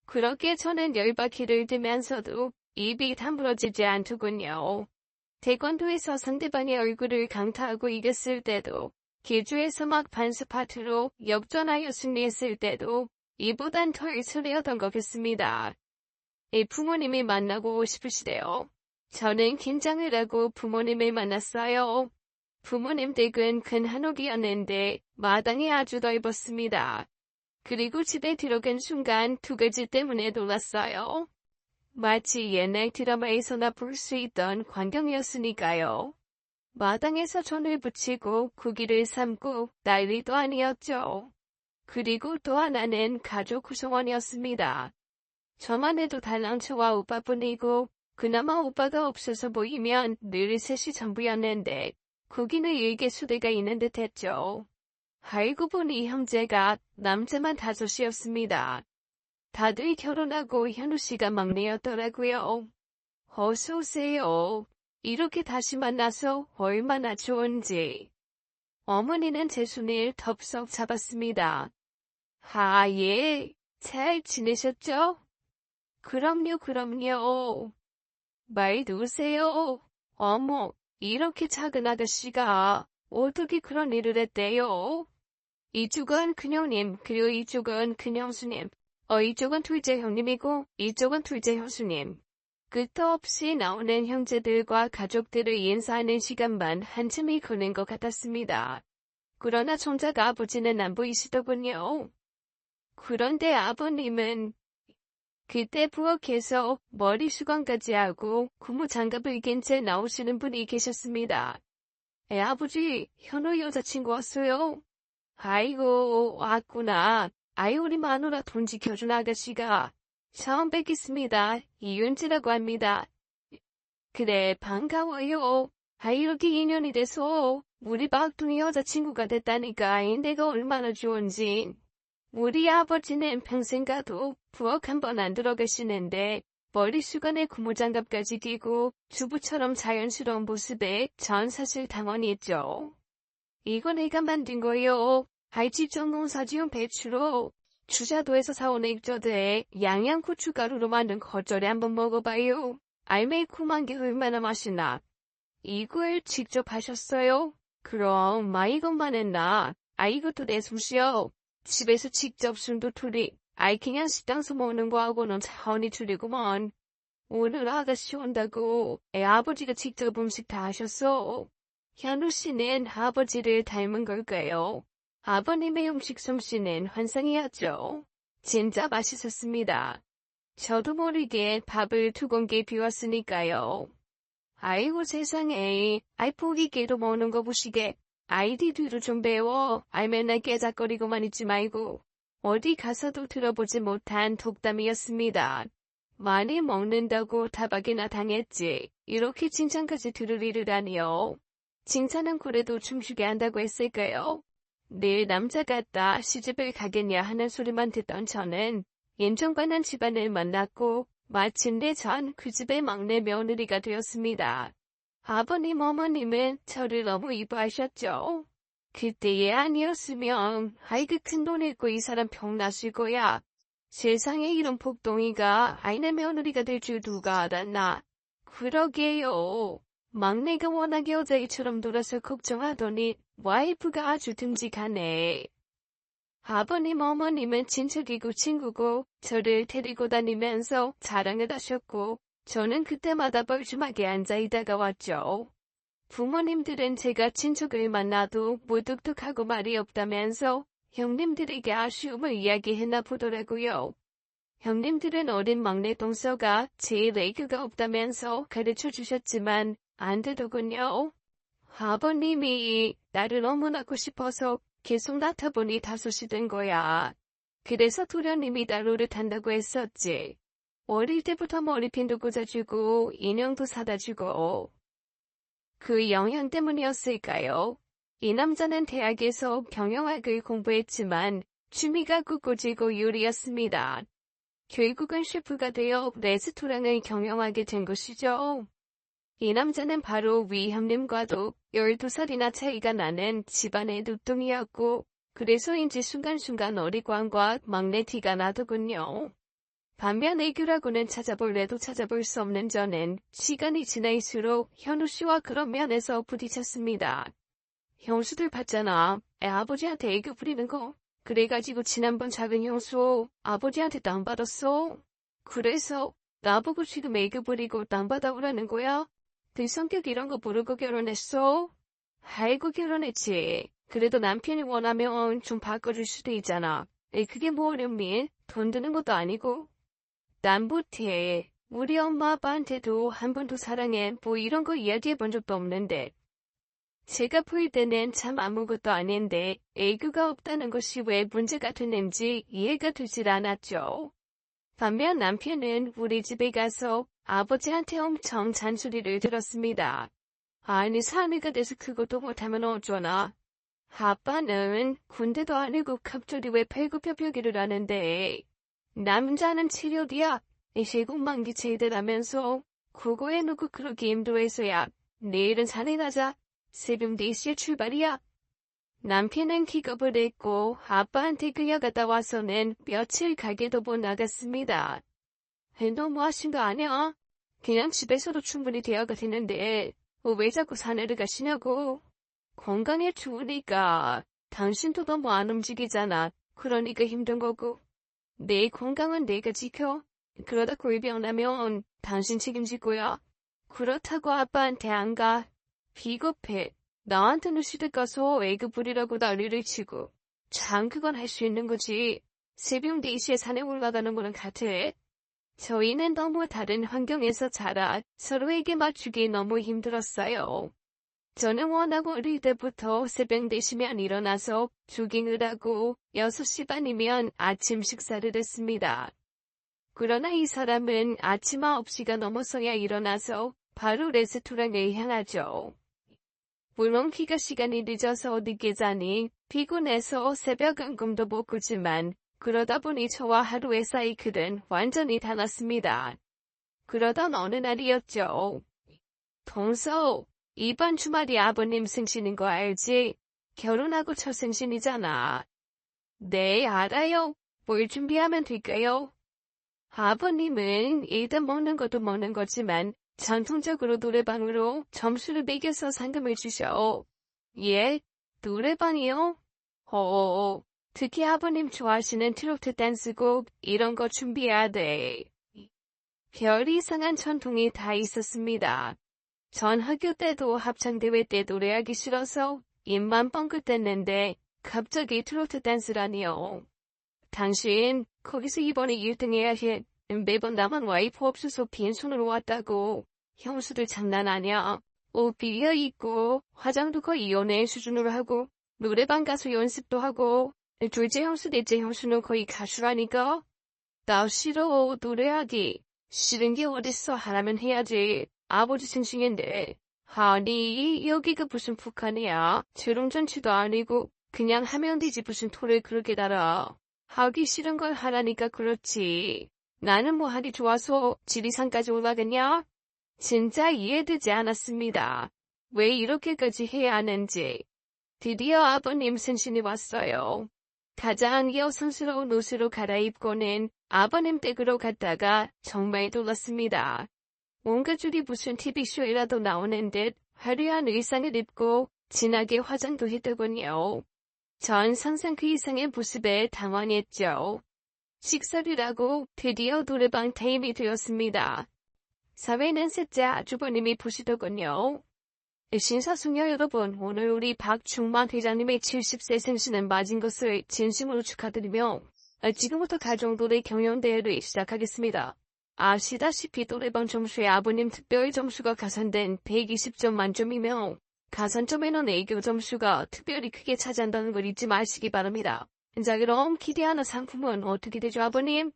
그렇게 저는 10바퀴를 뛰면서도 입이 다물어지지 않더군요. 태권도에서 상대방의 얼굴을 강타하고 이겼을 때도, 기주에서 막판 스파트로 역전하여 승리했을 때도 이보단 덜 설레었던 것 같습니다. 부모님이 만나고 싶으시대요. 저는 긴장을 하고 부모님을 만났어요. 부모님 댁은 큰 한옥이었는데 마당이 아주 넓었습니다. 그리고 집에 들어간 순간 두 가지 때문에 놀랐어요. 마치 옛날 드라마에서나 볼 수 있던 광경이었으니까요. 마당에서 전을 붙이고 고기를 삶고 난리도 아니었죠. 그리고 또 하나는 가족 구성원이었습니다. 저만 해도 달랑초와 오빠뿐이고 그나마 오빠가 없어서 보이면 늘 셋이 전부였는데 거기는 일개 수대가 있는 듯했죠. 알고 보니 형제가 남자만 5이었습니다. 다들 결혼하고 현우 씨가 막내였더라고요. 어서 오세요. 이렇게 다시 만나서 얼마나 좋은지. 어머니는 제 손을 덥석 잡았습니다. 예. 잘 지내셨죠? 그럼요. 말 놓으세요. 어머, 이렇게 작은 아저씨가 어떻게 그런 일을 했대요? 이쪽은 큰형님, 그리고 이쪽은 큰형수님. 이쪽은 둘째 형님이고 이쪽은 둘째 형수님. 끝도 없이 나오는 형제들과 가족들을 인사하는 시간만 한참이 걸린 것 같았습니다. 그러나 정작 아버지는 안 보이시더군요. 그런데 아버님은 그때 부엌에서 머리 수건까지 하고 고무장갑을 낀 채 나오시는 분이 계셨습니다. 아버지, 현우 여자친구 왔어요. 아이고, 왔구나. 아이, 우리 마누라 돈 지켜준 아가씨가. 처음 뵙겠습니다. 이윤지라고 합니다. 그래, 반가워요. 아이, 이렇게 인연이 돼서 우리 막둥이 여자친구가 됐다니까 내가 얼마나 좋은지. 우리 아버지는 평생 가도 부엌 한 번 안 들어가시는데 머리수건에 고무장갑까지 끼고 주부처럼 자연스러운 모습에 전 사실 당황했죠. 이거 내가 만든 거요. 아이 직접 농사지은 배추로 주자도에서 사온 액젓에 양양고춧가루로 만든 겉절이 한번 먹어봐요. 알매콤한 게 얼마나 맛있나. 이걸 직접 하셨어요? 그럼 이것만 했나? 이것도 내 솜씨요. 집에서 직접 숨도 틀이. 그냥 식당서 먹는 거하고는 차원이 틀리구먼. 오늘 아가씨 온다고 아버지가 직접 음식 다 하셨어. 현우 씨는 아버지를 닮은 걸까요? 아버님의 음식 솜씨는 환상이었죠. 진짜 맛있었습니다. 저도 모르게 밥을 2공기 비웠으니까요. 아이고 세상에, 포기게도 먹는 거 보시게. 아이디 뒤로 좀 배워. 맨날 깨작거리고만 있지 말고. 어디 가서도 들어보지 못한 독담이었습니다. 많이 먹는다고 타박이나 당했지. 이렇게 칭찬까지 들을 일이라니요. 칭찬은 그래도 춤추게 한다고 했을까요? 늘 남자 같다 시집을 가겠냐 하는 소리만 듣던 저는 인정받는 집안을 만났고 마침내 전 그 집의 막내 며느리가 되었습니다. 아버님 어머님은 저를 너무 이뻐하셨죠. 그때에 아니었으면 그 큰돈 잃고 이 사람 병났을 거야. 세상에 이런 복덩이가 내 며느리가 될 줄 누가 알았나. 그러게요. 막내가 워낙 여자애처럼 돌아서 걱정하더니 와이프가 아주 듬직하네. 아버님 어머님은 친척이고 친구고 저를 데리고 다니면서 자랑을 하셨고 저는 그때마다 뻘쭘하게 앉아있다가 왔죠. 부모님들은 제가 친척을 만나도 무뚝뚝하고 말이 없다면서 형님들에게 아쉬움을 이야기했나 보더라고요. 형님들은 어린 막내 동서가 제일 애교가 없다면서 가르쳐 주셨지만 안 되더군요. 아버님이 나를 너무 낳고 싶어서 계속 낳다 보니 다섯이 된 거야. 그래서 도련님이 날 노릇한다고 했었지. 어릴 때부터 머리핀도 꽂아주고 인형도 사다 주고. 그 영향 때문이었을까요? 이 남자는 대학에서 경영학을 공부했지만 취미가 꽃꽂이고 요리였습니다. 결국은 셰프가 되어 레스토랑을 경영하게 된 것이죠. 이 남자는 바로 위 형님과도 12살이나 차이가 나는 집안의 늦둥이였고 그래서인지 순간순간 어리광과 막내 티가 나더군요. 반면 애교라고는 찾아볼래도 찾아볼 수 없는 저는 시간이 지날수록 현우 씨와 그런 면에서 부딪혔습니다. 형수들 봤잖아. 아버지한테 애교 부리는 거. 그래가지고 지난번 작은 형수 아버지한테 땅 받았어. 그래서 나보고 지금 애교 부리고 땅 받아오라는 거야? 네 성격 이런 거 모르고 결혼했어? 아이고 결혼했지. 그래도 남편이 원하면 좀 바꿔줄 수도 있잖아. 그게 뭐 어렵니? 돈 드는 것도 아니고. 난 못해. 우리 엄마 아빠한테도 한 번도 사랑해 뭐 이런 거 이야기해 본 적도 없는데. 제가 볼 때는 참 아무것도 아닌데 애교가 없다는 것이 왜 문제가 됐는지 이해가 되질 않았죠. 반면 남편은 우리 집에 가서 아버지한테 엄청 잔소리를 들었습니다. 아니 사내가 돼서 그것도 못하면 어쩌나. 아빠는 군대도 아니고 갑자기 왜 팔굽혀펴기를 하는데. 남자는 치료디야. 세공만기 제대라면서 그거에 누구 그렇게 힘들어해서야. 내일은 산에 가자. 새벽 4시에 출발이야. 남편은 기겁을 했고 아빠한테 끌려갔다 와서는 며칠 가게도 못 나갔습니다. 너무하신 거 아니야? 그냥 집에서도 충분히 대화가 되는데 왜 자꾸 산에를 가시냐고. 건강에 좋으니까. 당신도 너무 안 움직이잖아. 그러니까 힘든 거고. 내 건강은 내가 지켜. 그러다 꼴병 나면 당신 책임질 거야. 그렇다고 아빠한테 안 가. 비겁해. 나한테는 시댁 가서 애교 부리라고 난리를 치고. 참 그건 할 수 있는 거지. 새벽 4시에 산에 올라가는 거는 같아. 저희는 너무 다른 환경에서 자라 서로에게 맞추기 너무 힘들었어요. 저는 워낙 어릴 때부터 새벽 4시면 일어나서 조깅을 하고 6시 반이면 아침 식사를 했습니다. 그러나 이 사람은 아침 9시가 넘어서야 일어나서 바로 레스토랑에 향하죠. 물론 그가 시간이 늦어서 늦게 자니 피곤해서 새벽 안금도 못 꾸지만 그러다 보니 저와 하루의 사이클은 완전히 달랐습니다. 그러던 어느 날이었죠. 동서, 이번 주말이 아버님 생신인 거 알지? 결혼하고 첫 생신이잖아. 네, 알아요. 뭘 준비하면 될까요? 아버님은 일단 먹는 것도 먹는 거지만 전통적으로 노래방으로 점수를 매겨서 상금을 주셔. 예? 노래방이요? 특히 아버님 좋아하시는 트로트 댄스곡 이런 거 준비해야 돼. 별 이상한 전통이 다 있었습니다. 전 학교 때도 합창대회 때 노래하기 싫어서 입만 뻥긋댔는데 갑자기 트로트 댄스라니요. 당신 거기서 이번에 1등 해야 해. 매번 나만 와이프 없어서 빈손으로 왔다고. 형수들 장난 아냐. 옷 비려입고 화장도 거의 연예인 수준으로 하고 노래방 가서 연습도 하고 둘째 형수 넷째 형수는 거의 가수라니까. 나 싫어. 노래하기. 싫은 게 어딨어. 하라면 해야지. 아버지 생신인데. 아니 여기가 무슨 북한이야. 재롱잔치도 아니고 그냥 하면 되지 무슨 토를 그렇게 달아. 하기 싫은 걸 하라니까 그렇지. 나는 뭐 하기 좋아서 지리산까지 올라가냐? 진짜 이해되지 않았습니다. 왜 이렇게까지 해야 하는지. 드디어 아버님 생신이 왔어요. 가장 여성스러운 옷으로 갈아입고는 아버님 댁으로 갔다가 정말 놀랐습니다. 온 가족이 무슨 TV쇼에라도 나오는 듯 화려한 의상을 입고 진하게 화장도 했더군요. 전 상상 그 이상의 모습에 당황했죠. 식사를 하고 드디어 노래방 타임이 되었습니다. 사회는 셋째 아주버님이 보시더군요. 신사숙녀 여러분, 오늘 우리 박충만 회장님의 70세 생신을 맞은 것을 진심으로 축하드리며 지금부터 가정노래 경연대회를 시작하겠습니다. 아시다시피 노래방 점수에 아버님 특별 점수가 가산된 120점 만점이며 가산점에는 애교 점수가 특별히 크게 차지한다는 걸 잊지 마시기 바랍니다. 자, 그럼 기대하는 상품은 어떻게 되죠, 아버님?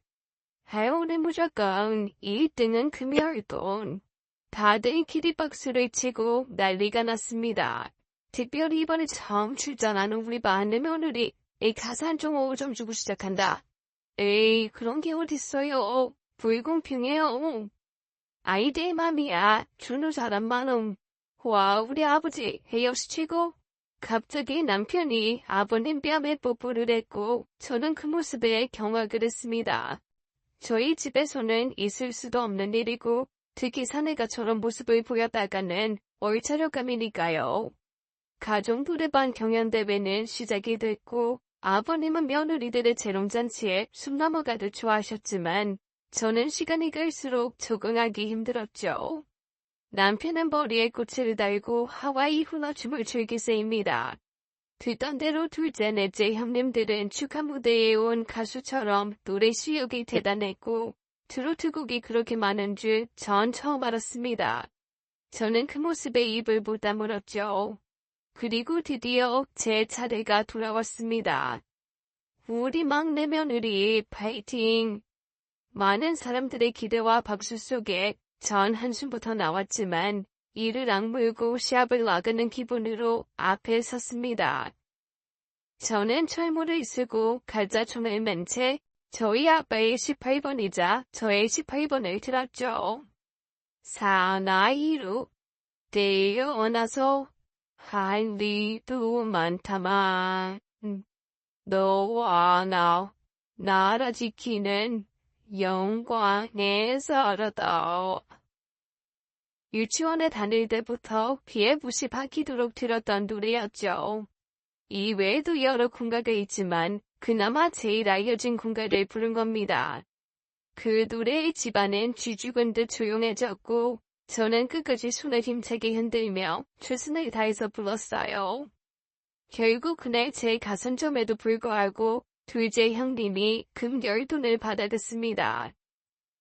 오늘 무조건 1등은 금요일돈. 다들 키디박스를 치고 난리가 났습니다. 특별히 이번에 처음 출전하는 우리 반내 며느리 가산점 5점 주고 시작한다. 에이, 그런 게 어딨어요. 불공평해요. 아이들의 맘이야. 준우 사람 많음. 와, 우리 아버지 헤어시치고 갑자기 남편이 아버님 뺨에 뽀뽀를 했고 저는 그 모습에 경악을 했습니다. 저희 집에서는 있을 수도 없는 일이고 특히 사내가 저런 모습을 보였다가는 얼차려감이니까요. 가족 노래방 경연대회는 시작이 됐고 아버님은 며느리들의 재롱잔치에 숨 넘어가듯 좋아하셨지만 저는 시간이 갈수록 적응하기 힘들었죠. 남편은 머리에 꽃을 달고 하와이 훌라춤을 즐기세입니다. 듣던 대로 둘째 넷째 형님들은 축하 무대에 온 가수처럼 노래 실력이 대단했고 트로트곡이 그렇게 많은 줄 전 처음 알았습니다. 저는 그 모습에 입을 못 다물었죠. 그리고 드디어 제 차례가 돌아왔습니다. 우리 막내 며느리 파이팅! 많은 사람들의 기대와 박수 속에 전 한숨부터 나왔지만 이를 악물고 시합을 나가는 기분으로 앞에 섰습니다. 저는 철모를 쓰고 갈자총을 맨 채 저희 아빠의 18번이자 저의 18번을 들었죠. 사나이로 태어나서 할 일도 많다만 너와 나 나라 지키는 영광에 살았다. 유치원에 다닐 때부터 귀에 붓이 박히도록 들었던 노래였죠. 이 외에도 여러 군가가 있지만 그나마 제일 알려진 군가를 부른 겁니다. 그 노래의 집안은 쥐죽은 듯 조용해졌고 저는 끝까지 손을 힘차게 흔들며 최선을 다해서 불렀어요. 결국 그날 제 가산점에도 불구하고 둘째 형님이 금열돈을 받아갔습니다.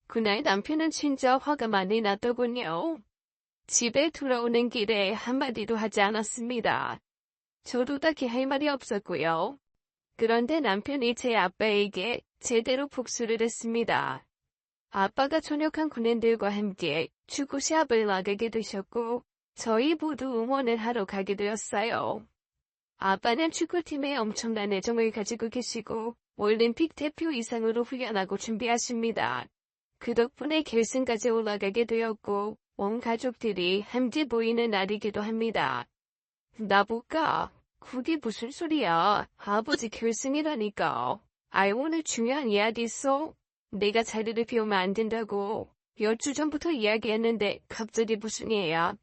그날 남편은 진짜 화가 많이 났더군요. 집에 돌아오는 길에 한마디도 하지 않았습니다. 저도 딱히 할 말이 없었고요. 그런데 남편이 제 아빠에게 제대로 복수를 했습니다. 아빠가 전역한 군인들과 함께 축구 시합을 나가게 되셨고 저희 모두 응원을 하러 가게 되었어요. 아빠는 축구팀에 엄청난 애정을 가지고 계시고 올림픽 대표 이상으로 훈련하고 준비하십니다. 그 덕분에 결승까지 올라가게 되었고 온 가족들이 함께 보이는 날이기도 합니다. 나볼까? 그게 무슨 소리야? 아버지 결승이라니까. 아이 오늘 중요한 이야기 있어? 내가 자리를 비우면 안 된다고. 몇 주 전부터 이야기했는데 갑자기 무슨 일이야?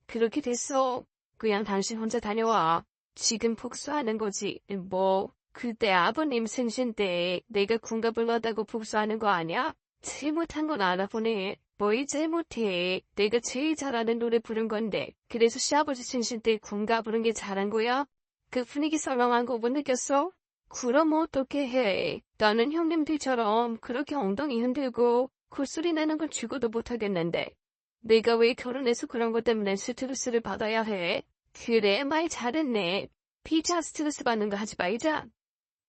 그렇게 됐어. 그냥 당신 혼자 다녀와. 지금 복수하는 거지. 뭐 그때 아버님 생신 때 내가 군가 불렀다고 복수하는 거 아니야? 제일 못한 건 알아보네. 뭐 제일 못해. 내가 제일 잘하는 노래 부른 건데. 그래서 시아버지 생신 때 군가 부른 게 잘한 거야? 그 분위기 썰렁한 거 못 느꼈어? 그럼 어떻게 해? 나는 형님들처럼 그렇게 엉덩이 흔들고 콧소리 내는 건 죽어도 못하겠는데. 내가 왜 결혼해서 그런 것 때문에 스트레스를 받아야 해? 그래 말 잘했네. 피자 스트레스 받는 거 하지 말자.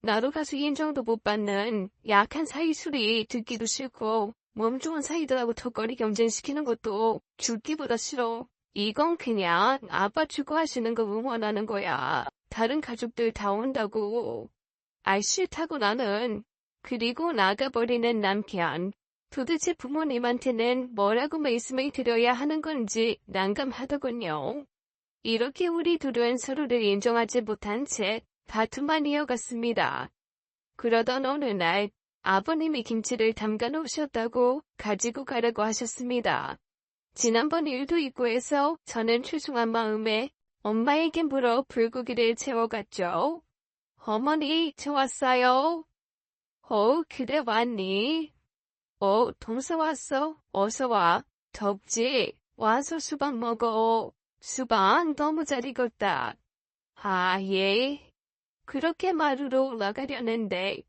나도 가수 인정도 못 받는 약한 사이 소리 듣기도 싫고 몸 좋은 사이들하고 턱걸이 경쟁시키는 것도 죽기보다 싫어. 이건 그냥 아빠 축구하시는 거 응원하는 거야. 다른 가족들 다 온다고. 아이 싫다고 나는. 그리고 나가버리는 남편. 도대체 부모님한테는 뭐라고 말씀을 드려야 하는 건지 난감하더군요. 이렇게 우리 둘은 서로를 인정하지 못한 채 다툼만 이어갔습니다. 그러던 어느 날 아버님이 김치를 담가 놓으셨다고 가지고 가라고 하셨습니다. 지난번 일도 있고 해서 저는 죄송한 마음에 엄마에게 물어 불고기를 채워갔죠. 어머니, 저 왔어요. 그래 왔니? 동서 왔어. 어서 와. 덥지? 와서 수박 먹어. 수박 너무 잘 익었다. 아, 예. 그렇게 마루로 올라가려는데.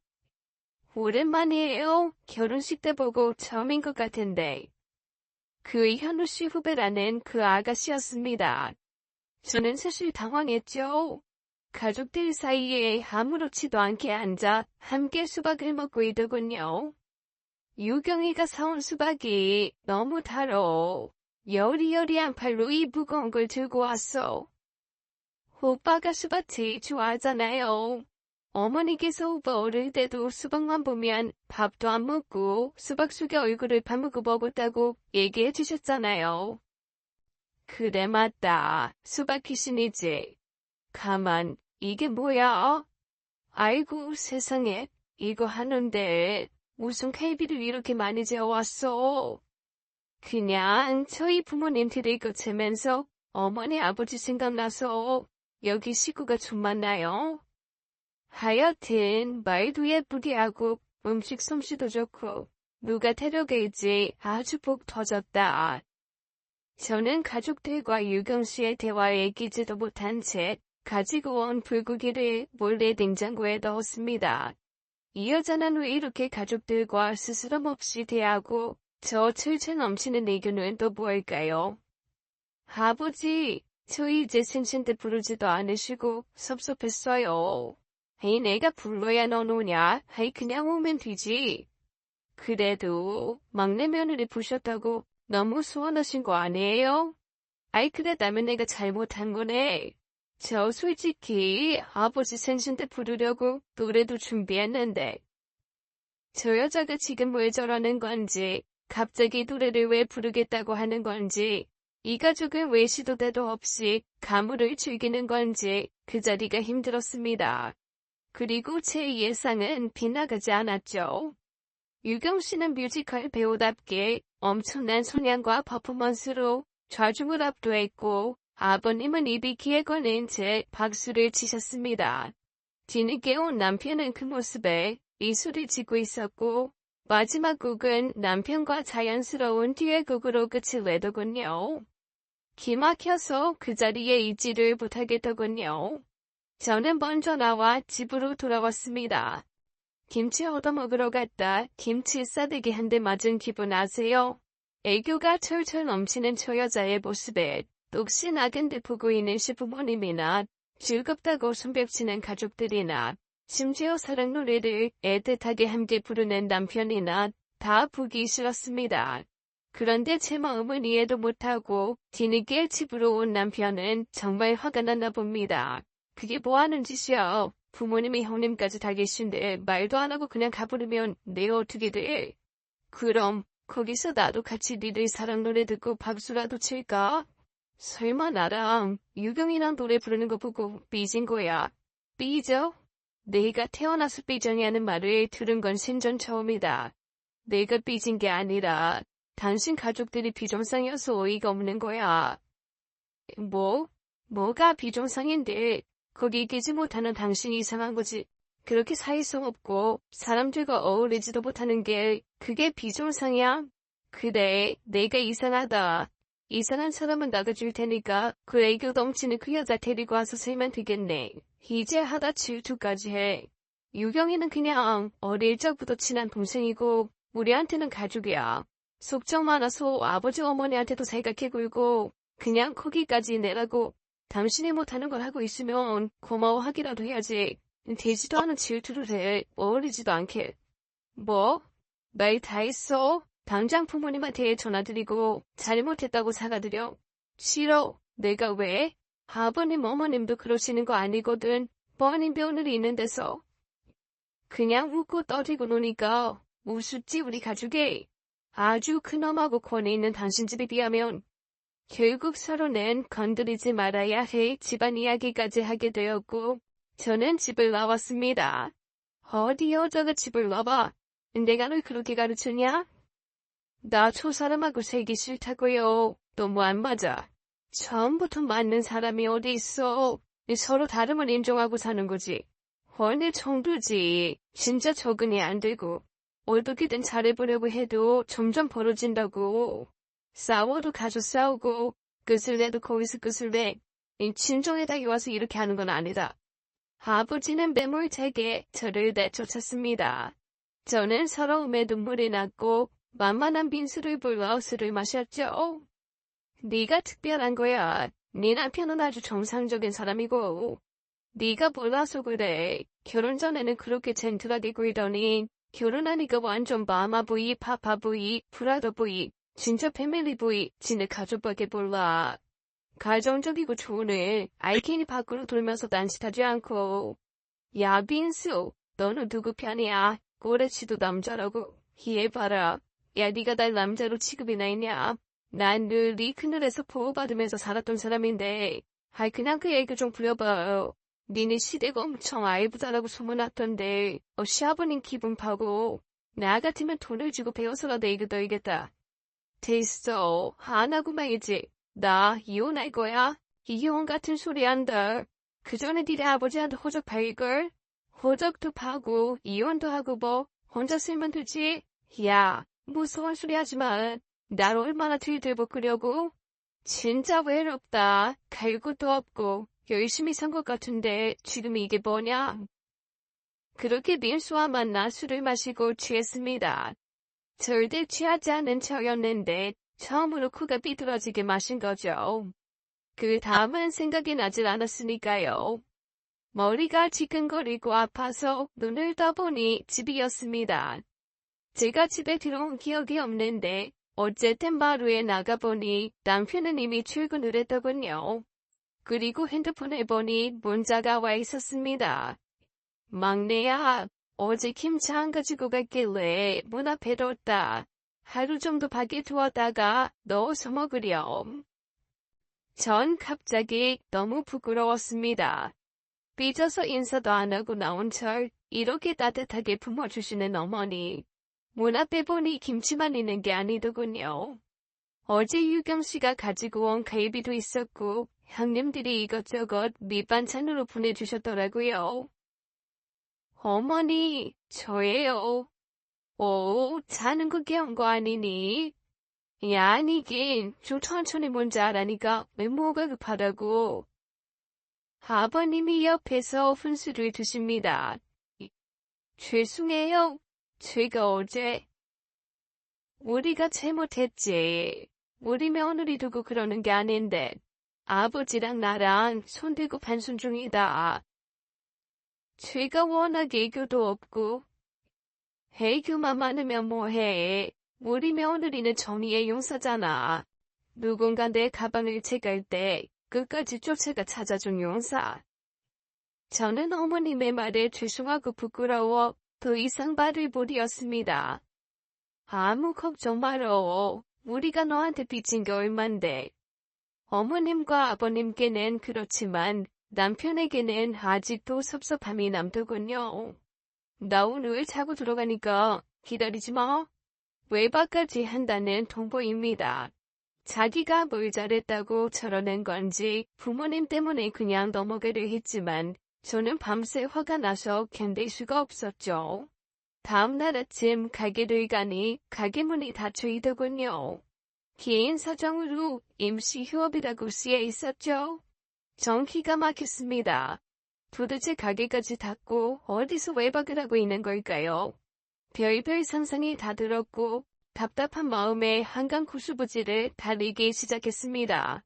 오랜만이에요. 결혼식 때 보고 처음인 것 같은데. 그 현우 씨 후배라는 그 아가씨였습니다. 저는 사실 당황했죠. 가족들 사이에 아무렇지도 않게 앉아 함께 수박을 먹고 있더군요. 유경이가 사온 수박이 너무 달어. 여리여리한 팔로 이 무거운 걸 들고 왔어. 오빠가 수박 제일 좋아하잖아요. 어머니께서 오빠 어릴 때도 수박만 보면 밥도 안 먹고 수박 속에 얼굴을 파묻고 먹었다고 얘기해 주셨잖아요. 그래 맞다. 수박 귀신이지. 가만, 이게 뭐야? 아이고 세상에, 이거 하는데 무슨 칼비를 이렇게 많이 재워왔어? 그냥 저희 부모님 드릴 거 재면서 어머니 아버지 생각나서 여기 식구가 좀 많나요? 하여튼 말도 예쁘게 하고 음식 솜씨도 좋고 누가 데려갈지 아주 복 터졌다. 저는 가족들과 유경씨의 대화에 끼지도 못한 채 가지고 온 불고기를 몰래 냉장고에 넣었습니다. 이 여자는 왜 이렇게 가족들과 스스럼 없이 대하고 저 철철 넘치는 애교는 또 뭘까요? 아버지, 저 이제 생신 때 부르지도 않으시고 섭섭했어요. 에이 내가 불러야 넌 오냐? 아이 그냥 오면 되지. 그래도 막내 며느리 부셨다고 너무 소원하신 거 아니에요? 아이 그랬다면 내가 잘못한 거네. 저 솔직히 아버지 생신 때 부르려고 노래도 준비했는데. 저 여자가 지금 왜 저러는 건지, 갑자기 노래를 왜 부르겠다고 하는 건지, 이 가족은 왜 시도 때도 없이 가물을 즐기는 건지 그 자리가 힘들었습니다. 그리고 제 예상은 빗나가지 않았죠. 유경 씨는 뮤지컬 배우답게 엄청난 소량과 퍼포먼스로 좌중을 압도했고 아버님은 입이 귀에 걸린 채 박수를 치셨습니다. 뒤늦게 온 남편은 그 모습에 미소를 짓고 있었고 마지막 곡은 남편과 자연스러운 듀엣곡으로 끝을 내더군요. 기막혀서 그 자리에 있지를 못하겠더군요. 저는 먼저 나와 집으로 돌아왔습니다. 김치 얻어먹으러 갔다 김치 싸대기 한 대 맞은 기분 아세요? 애교가 철철 넘치는 저 여자의 모습에 녹시나간 듯 보고 있는 시부모님이나 즐겁다고 손뼉치는 가족들이나 심지어 사랑 노래를 애틋하게 함께 부르는 남편이나 다 보기 싫었습니다. 그런데 제 마음은 이해도 못하고 뒤늦게 집으로 온 남편은 정말 화가 났나 봅니다. 그게 뭐하는 짓이야. 부모님이 형님까지 다 계신데 말도 안 하고 그냥 가버리면 내가 어떻게 돼? 그럼 거기서 나도 같이 니들 사랑 노래 듣고 박수라도 칠까? 설마 나랑 유경이랑 노래 부르는 거 보고 삐진 거야. 삐져? 내가 태어나서 삐정이라는 말을 들은 건 생전 처음이다. 내가 삐진 게 아니라 당신 가족들이 비정상이어서 어이가 없는 거야. 뭐가 비정상인데 거기 끼지 못하는 당신이 이상한 거지. 그렇게 사이성 없고 사람들과 어울리지도 못하는 게 그게 비정상이야? 그래, 내가 이상하다. 이상한 사람은 나가줄 테니까 그 애교 넘치는 그 여자 데리고 와서 살면 되겠네. 이제 하다 질투까지 해. 유경이는 그냥 어릴 적부터 친한 동생이고 우리한테는 가족이야. 속정 많아서 아버지 어머니한테도 살갑게 굴고 그냥 거기까지 내라고. 당신이 못하는 걸 하고 있으면 고마워하기라도 해야지. 되지도 않은 질투를 해. 어울리지도 않게. 뭐? 말 다 했어? 당장 부모님한테 전화드리고 잘못했다고 사과드려. 싫어. 내가 왜? 아버님 어머님도 그러시는 거 아니거든. 뻔히 며느리 있는 데서. 그냥 웃고 떠들고 노니까 우습지 우리 가족이. 아주 큰엄하고 권위 있는 당신 집에 비하면. 결국 서로는 건드리지 말아야 해 집안 이야기까지 하게 되었고 저는 집을 나왔습니다. 어디 여자가 집을 나와? 내가 널 그렇게 가르치냐? 나 저 사람하고 살기 싫다고요. 너무 안 맞아. 처음부터 맞는 사람이 어디 있어. 서로 다름을 인정하고 사는 거지. 어느 정도지. 진짜 적응이 안 되고. 어떻게든 잘해보려고 해도 점점 벌어진다고. 싸워도 가서 싸우고 끝을 내도 거기서 끝을 내. 친정에다 와서 이렇게 하는 건 아니다. 아버지는 매몰차게 저를 내쫓았습니다. 저는 서러움에 눈물이 났고 만만한 빈술을 불러 술을 마셨죠. 네가 특별한 거야. 네 남편은 아주 정상적인 사람이고. 네가 몰라서 그래. 결혼 전에는 그렇게 젠틀하게 굴더니 결혼하니까 완전 마마보이, 파파보이, 브라더보이, 진짜 패밀리보이, 지네 가족밖에 몰라. 가정적이고 좋은 애, 알케니 밖으로 돌면서 딴짓하지 않고. 야, 빈수, 너는 누구 편이야? 꼬레치도 남자라고. 이해봐라. 야, 네가 날 남자로 취급이나 했냐? 난 늘 네 그늘에서 보호받으면서 살았던 사람인데. 그냥 그 얘기 좀 부려봐요. 니네 시댁 엄청 아이부자라고 소문났던데. 시아버님 기분 파고. 나 같으면 돈을 주고 배워서라도 이거 너이겠다. 됐어. 안 하고 말이지. 나 이혼할 거야. 이혼 같은 소리 한다. 그 전에 니네 아버지한테 호적 팔걸? 호적도 파고 이혼도 하고 뭐 혼자 쓰면 되지. 야, 무서운 소리 하지 마. 날 얼마나 들들볶으려고? 진짜 외롭다. 갈 곳도 없고 열심히 산 것 같은데 지금 이게 뭐냐? 그렇게 민수와 만나 술을 마시고 취했습니다. 절대 취하지 않은 척이었는데 처음으로 코가 삐뚤어지게 마신 거죠. 그 다음은 생각이 나질 않았으니까요. 머리가 지끈거리고 아파서 눈을 떠보니 집이었습니다. 제가 집에 들어온 기억이 없는데 어쨌든 마루에 나가보니 남편은 이미 출근을 했더군요. 그리고 핸드폰을 보니 문자가 와 있었습니다. 막내야, 어제 김치 안 가지고 갔길래 문 앞에 뒀다. 하루 정도 밖에 두었다가 넣어서 먹으렴. 전 갑자기 너무 부끄러웠습니다. 삐져서 인사도 안 하고 나온 절 이렇게 따뜻하게 품어주시는 어머니. 문 앞에 보니 김치만 있는 게 아니더군요. 어제 유경씨가 가지고 온 갈비도 있었고 형님들이 이것저것 밑반찬으로 보내주셨더라고요. 어머니, 저예요. 오, 자는 거 깨운 거 아니니? 야, 아니긴, 좀 천천히 뭔지 알아니까 왜 뭐가 급하다고. 아버님이 옆에서 훈수를 두십니다. 죄송해요. 제가 어제 우리가 잘못했지. 우리 며느리 두고 그러는 게 아닌데. 아버지랑 나랑 손들고 반순 중이다. 죄가 워낙 애교도 없고 애교만 많으면 뭐해. 우리 며느리는 정의의 용사잖아. 누군가 내 가방을 채갈 때 끝까지 쫓아가 찾아준 용사. 저는 어머님의 말에 죄송하고 부끄러워 더 이상 말을 못이었습니다. 아무 걱정 말어. 우리가 너한테 빚진 게 얼만데. 어머님과 아버님께는 그렇지만 남편에게는 아직도 섭섭함이 남더군요. 나 오늘 자고 들어가니까 기다리지 마. 외박까지 한다는 통보입니다. 자기가 뭘 잘했다고 저러는 건지 부모님 때문에 그냥 넘어가려 했지만 저는 밤새 화가 나서 견딜 수가 없었죠. 다음날 아침 가게를 가니 가게 문이 닫혀 있더군요. 개인 사정으로 임시 휴업이라고 쓰여 있었죠. 전 기가 막혔습니다. 도대체 가게까지 닫고 어디서 외박을 하고 있는 걸까요? 별별 상상이 다 들었고 답답한 마음에 한강 구수부지를 달리기 시작했습니다.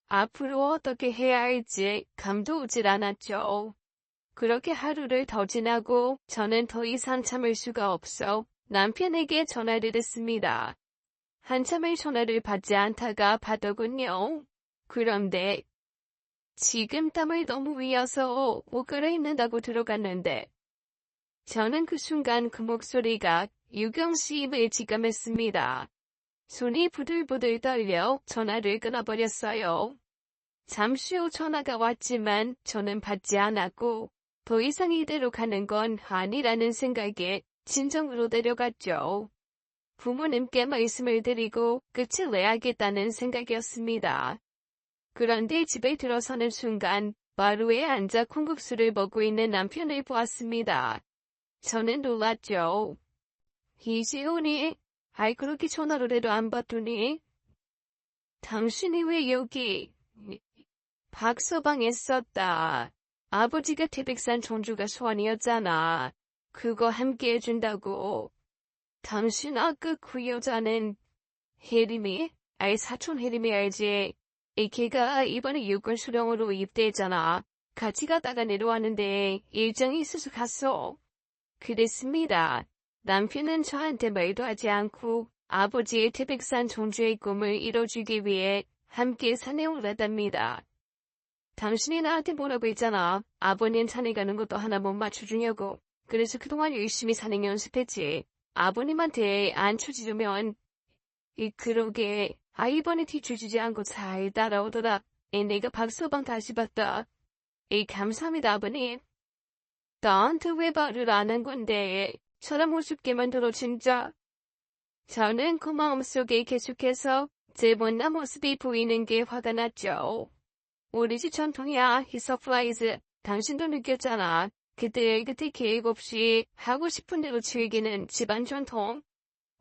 앞으로 어떻게 해야 할지 감도 오질 않았죠. 그렇게 하루를 더 지나고 저는 더 이상 참을 수가 없어 남편에게 전화를 했습니다. 한참을 전화를 받지 않다가 받더군요. 그런데 지금 땀을 너무 흘려서 옷 갈아입는다고 들어갔는데 저는 그 순간 그 목소리가 유경씨 입을 직감했습니다. 손이 부들부들 떨려 전화를 끊어버렸어요. 잠시 후 전화가 왔지만 저는 받지 않았고 더 이상 이대로 가는 건 아니라는 생각에 진정으로 내려갔죠. 부모님께 말씀을 드리고 끝을 내야겠다는 생각이었습니다. 그런데 집에 들어서는 순간 마루에 앉아 콩국수를 먹고 있는 남편을 보았습니다. 저는 놀랐죠. 이제 오니? 아이 그렇게 전화를 해도 안 받더니? 당신이 왜 여기? 박서방에 썼다. 아버지가 태백산 전주가 소원이었잖아. 그거 함께 해준다고. 당신 아까 그 여자는 혜림이? 아이 사촌 혜림이 알지? 이 걔가 이번에 육군 수령으로 입대했잖아. 같이 가다가 내려왔는데 일정이 있어서 갔어. 그랬습니다. 남편은 저한테 말도 하지 않고 아버지의 태백산 전주의 꿈을 이뤄주기 위해 함께 산에 올랐답니다. 당신이 나한테 뭐라고 했잖아. 아버님 산에 가는 것도 하나 못 맞춰주냐고. 그래서 그동안 열심히 산행 연습했지. 아버님한테 안 쳐주면 그러게 이번에 뒤쳐주지 않고 잘 따라오더라. 내가 박서방 다시 봤다. 감사합니다 아버님. 나한테 왜 말을 안 한 건데. 사람 우습게 만들어 진짜. 저는 그 마음속에 계속해서 제 못난 모습이 보이는 게 화가 났죠. 우리 집 전통이야. 이 서프라이즈. 당신도 느꼈잖아. 그때 계획 없이 하고 싶은 대로 즐기는 집안 전통.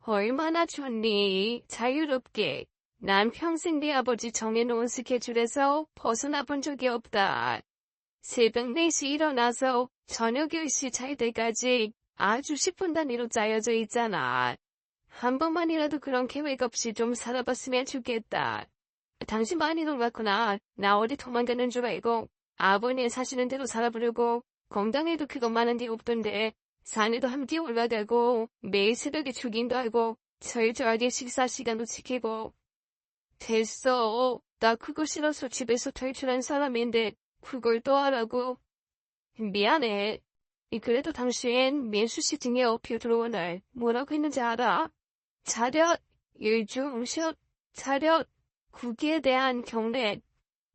얼마나 좋니? 자유롭게. 난 평생 네 아버지 정해놓은 스케줄에서 벗어나 본 적이 없다. 새벽 4시 일어나서 저녁 10시 잘 때까지 아주 10분 단위로 짜여져 있잖아. 한 번만이라도 그런 계획 없이 좀 살아봤으면 좋겠다. 당신 많이 놀랐구나. 나 어디 도망가는 줄 알고 아버님 사시는 대로 살아보려고 건강에도 그것만한 데 없던데 산에도 함께 올라가고 매일 새벽에 출근도 하고 철저하게 식사 시간도 지키고. 됐어. 나 그거 싫어서 집에서 탈출한 사람인데 그걸 또 하라고. 미안해. 그래도 당신 민수씨 등에 업혀 들어온 날 뭐라고 했는지 알아? 차렷, 일중샷, 차렷, 국기에 대한 경례.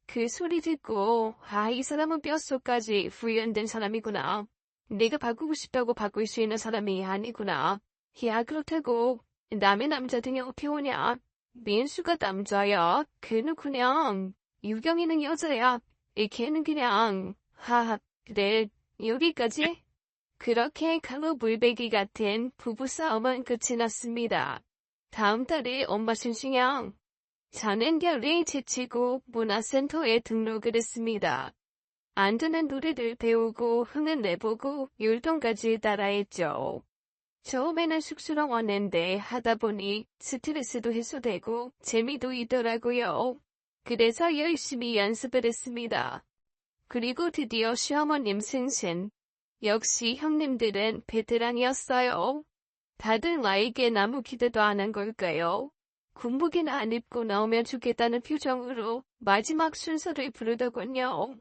그 소리 듣고 이 사람은 뼛속까지 훈련된 사람이구나. 내가 바꾸고 싶다고 바꿀 수 있는 사람이 아니구나. 야 그렇다고 남의 남자 등에 업혀오냐. 민수가 남자야. 걔는 그냥 유경이는 여자야. 걔는 그냥 하하 그래 여기까지. 그렇게 칼로 물베기 같은 부부싸움은 끝이 났습니다. 다음 달에 엄마 신신양. 저는 겨울에 지치고 문화센터에 등록을 했습니다. 안 되는 노래들 배우고 흥은 내보고 율동까지 따라했죠. 처음에는 쑥스러웠는데 하다 보니 스트레스도 해소되고 재미도 있더라고요. 그래서 열심히 연습을 했습니다. 그리고 드디어 시어머님 승신. 역시 형님들은 베테랑이었어요. 다들 나에게 아무 기대도 안 한 걸까요? 군복이나 안 입고 나오면 죽겠다는 표정으로 마지막 순서를 부르더군요.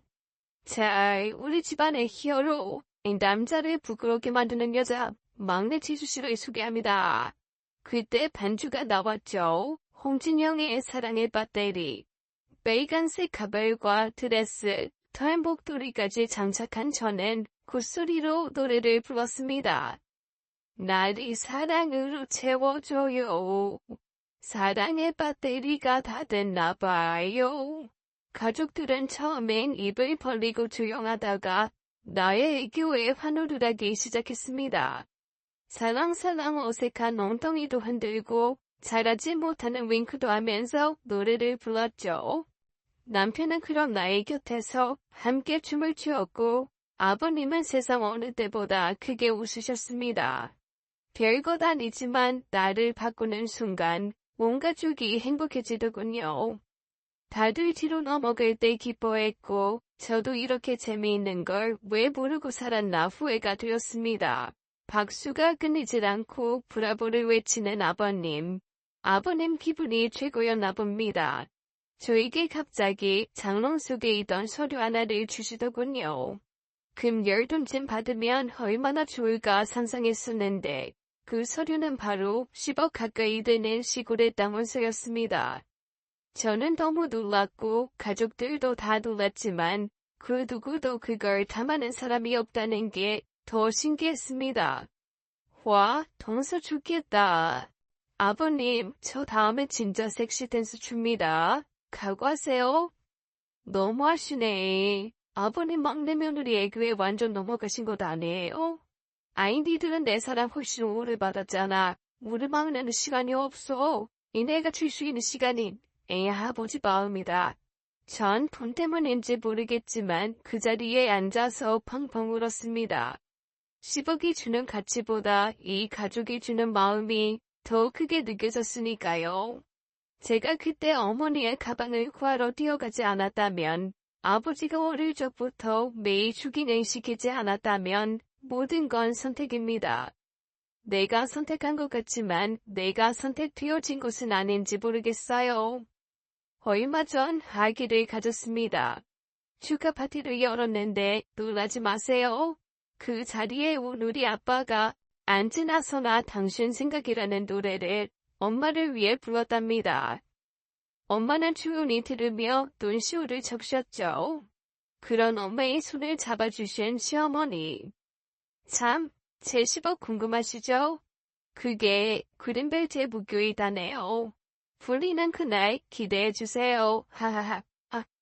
자, 우리 집안의 히어로, 남자를 부끄럽게 만드는 여자, 막내 지수씨를 소개합니다. 그때 반주가 나왔죠. 홍진영의 사랑의 배터리. 빨간색 가발과 드레스, 털 목도리까지 장착한 저는 콧소리로 노래를 불렀습니다. 나를 사랑으로 채워줘요. 사랑의 배터리가 다 됐나 봐요. 가족들은 처음엔 입을 벌리고 조용하다가 나의 애교에 환호를 하기 시작했습니다. 살랑살랑 어색한 엉덩이도 흔들고 잘하지 못하는 윙크도 하면서 노래를 불렀죠. 남편은 그럼 나의 곁에서 함께 춤을 추었고 아버님은 세상 어느 때보다 크게 웃으셨습니다. 별것 아니지만 나를 바꾸는 순간 온 가족이 행복해지더군요. 다들 뒤로 넘어갈 때 기뻐했고 저도 이렇게 재미있는 걸 왜 모르고 살았나 후회가 되었습니다. 박수가 끊이질 않고 브라보를 외치는 아버님. 아버님 기분이 최고였나 봅니다. 저에게 갑자기 장롱 속에 있던 서류 하나를 주시더군요. 금 10돈쯤 받으면 얼마나 좋을까 상상했었는데 그 서류는 바로 10억 가까이 되는 시골의 땅원서였습니다. 저는 너무 놀랐고 가족들도 다 놀랐지만 그 누구도 그걸 탐하는 사람이 없다는 게 더 신기했습니다. 와, 동서 좋겠다. 아버님, 저 다음에 진짜 섹시 댄스 춥니다. 각오하세요. 너무하시네. 아버님 막내 며느리 애교에 완전 넘어가신 것 아니에요? 아이디들은 내 사랑 훨씬 오래 받았잖아. 우리 막내는 시간이 없어. 이내가 줄 수 있는 시간이 애야 아버지 마음이다. 전 돈 때문인지 모르겠지만 그 자리에 앉아서 펑펑 울었습니다. 10억이 주는 가치보다 이 가족이 주는 마음이 더 크게 느껴졌으니까요. 제가 그때 어머니의 가방을 구하러 뛰어가지 않았다면, 아버지가 어릴 적부터 매일 죽이는 시키지 않았다면 모든 건 선택입니다. 내가 선택한 것 같지만 내가 선택되어진 것은 아닌지 모르겠어요. 얼마 전 아기를 가졌습니다. 축하 파티를 열었는데 놀라지 마세요. 그 자리에 온 우리 아빠가 안지나서나 당신 생각이라는 노래를 엄마를 위해 불렀답니다. 엄마는 조용히 들으며 눈시울을 적셨죠. 그런 엄마의 손을 잡아주신 시어머니. 참, 제 10억 궁금하시죠? 그게 그린벨트의 무교이다네요. 풀리는 그날 기대해주세요. 하하하.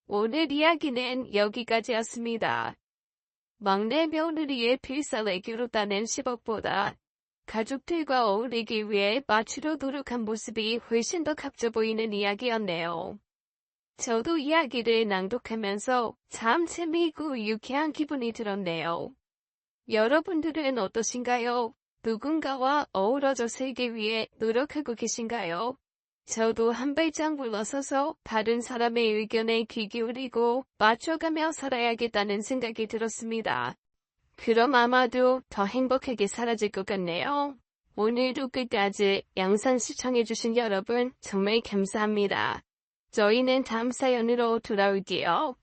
오늘 이야기는 여기까지였습니다. 막내 며느리의 필살애교로 따낸 10억보다 가족들과 어울리기 위해 맞추려 노력한 모습이 훨씬 더 값져 보이는 이야기였네요. 저도 이야기를 낭독하면서 참 재미있고 유쾌한 기분이 들었네요. 여러분들은 어떠신가요? 누군가와 어우러져 살기 위해 노력하고 계신가요? 저도 한 발짝 물러서서 다른 사람의 의견에 귀 기울이고 맞춰가며 살아야겠다는 생각이 들었습니다. 그럼 아마도 더 행복하게 살아질 것 같네요. 오늘도 끝까지 영상 시청해주신 여러분 정말 감사합니다. 저희는 다음 사연으로 돌아올게요.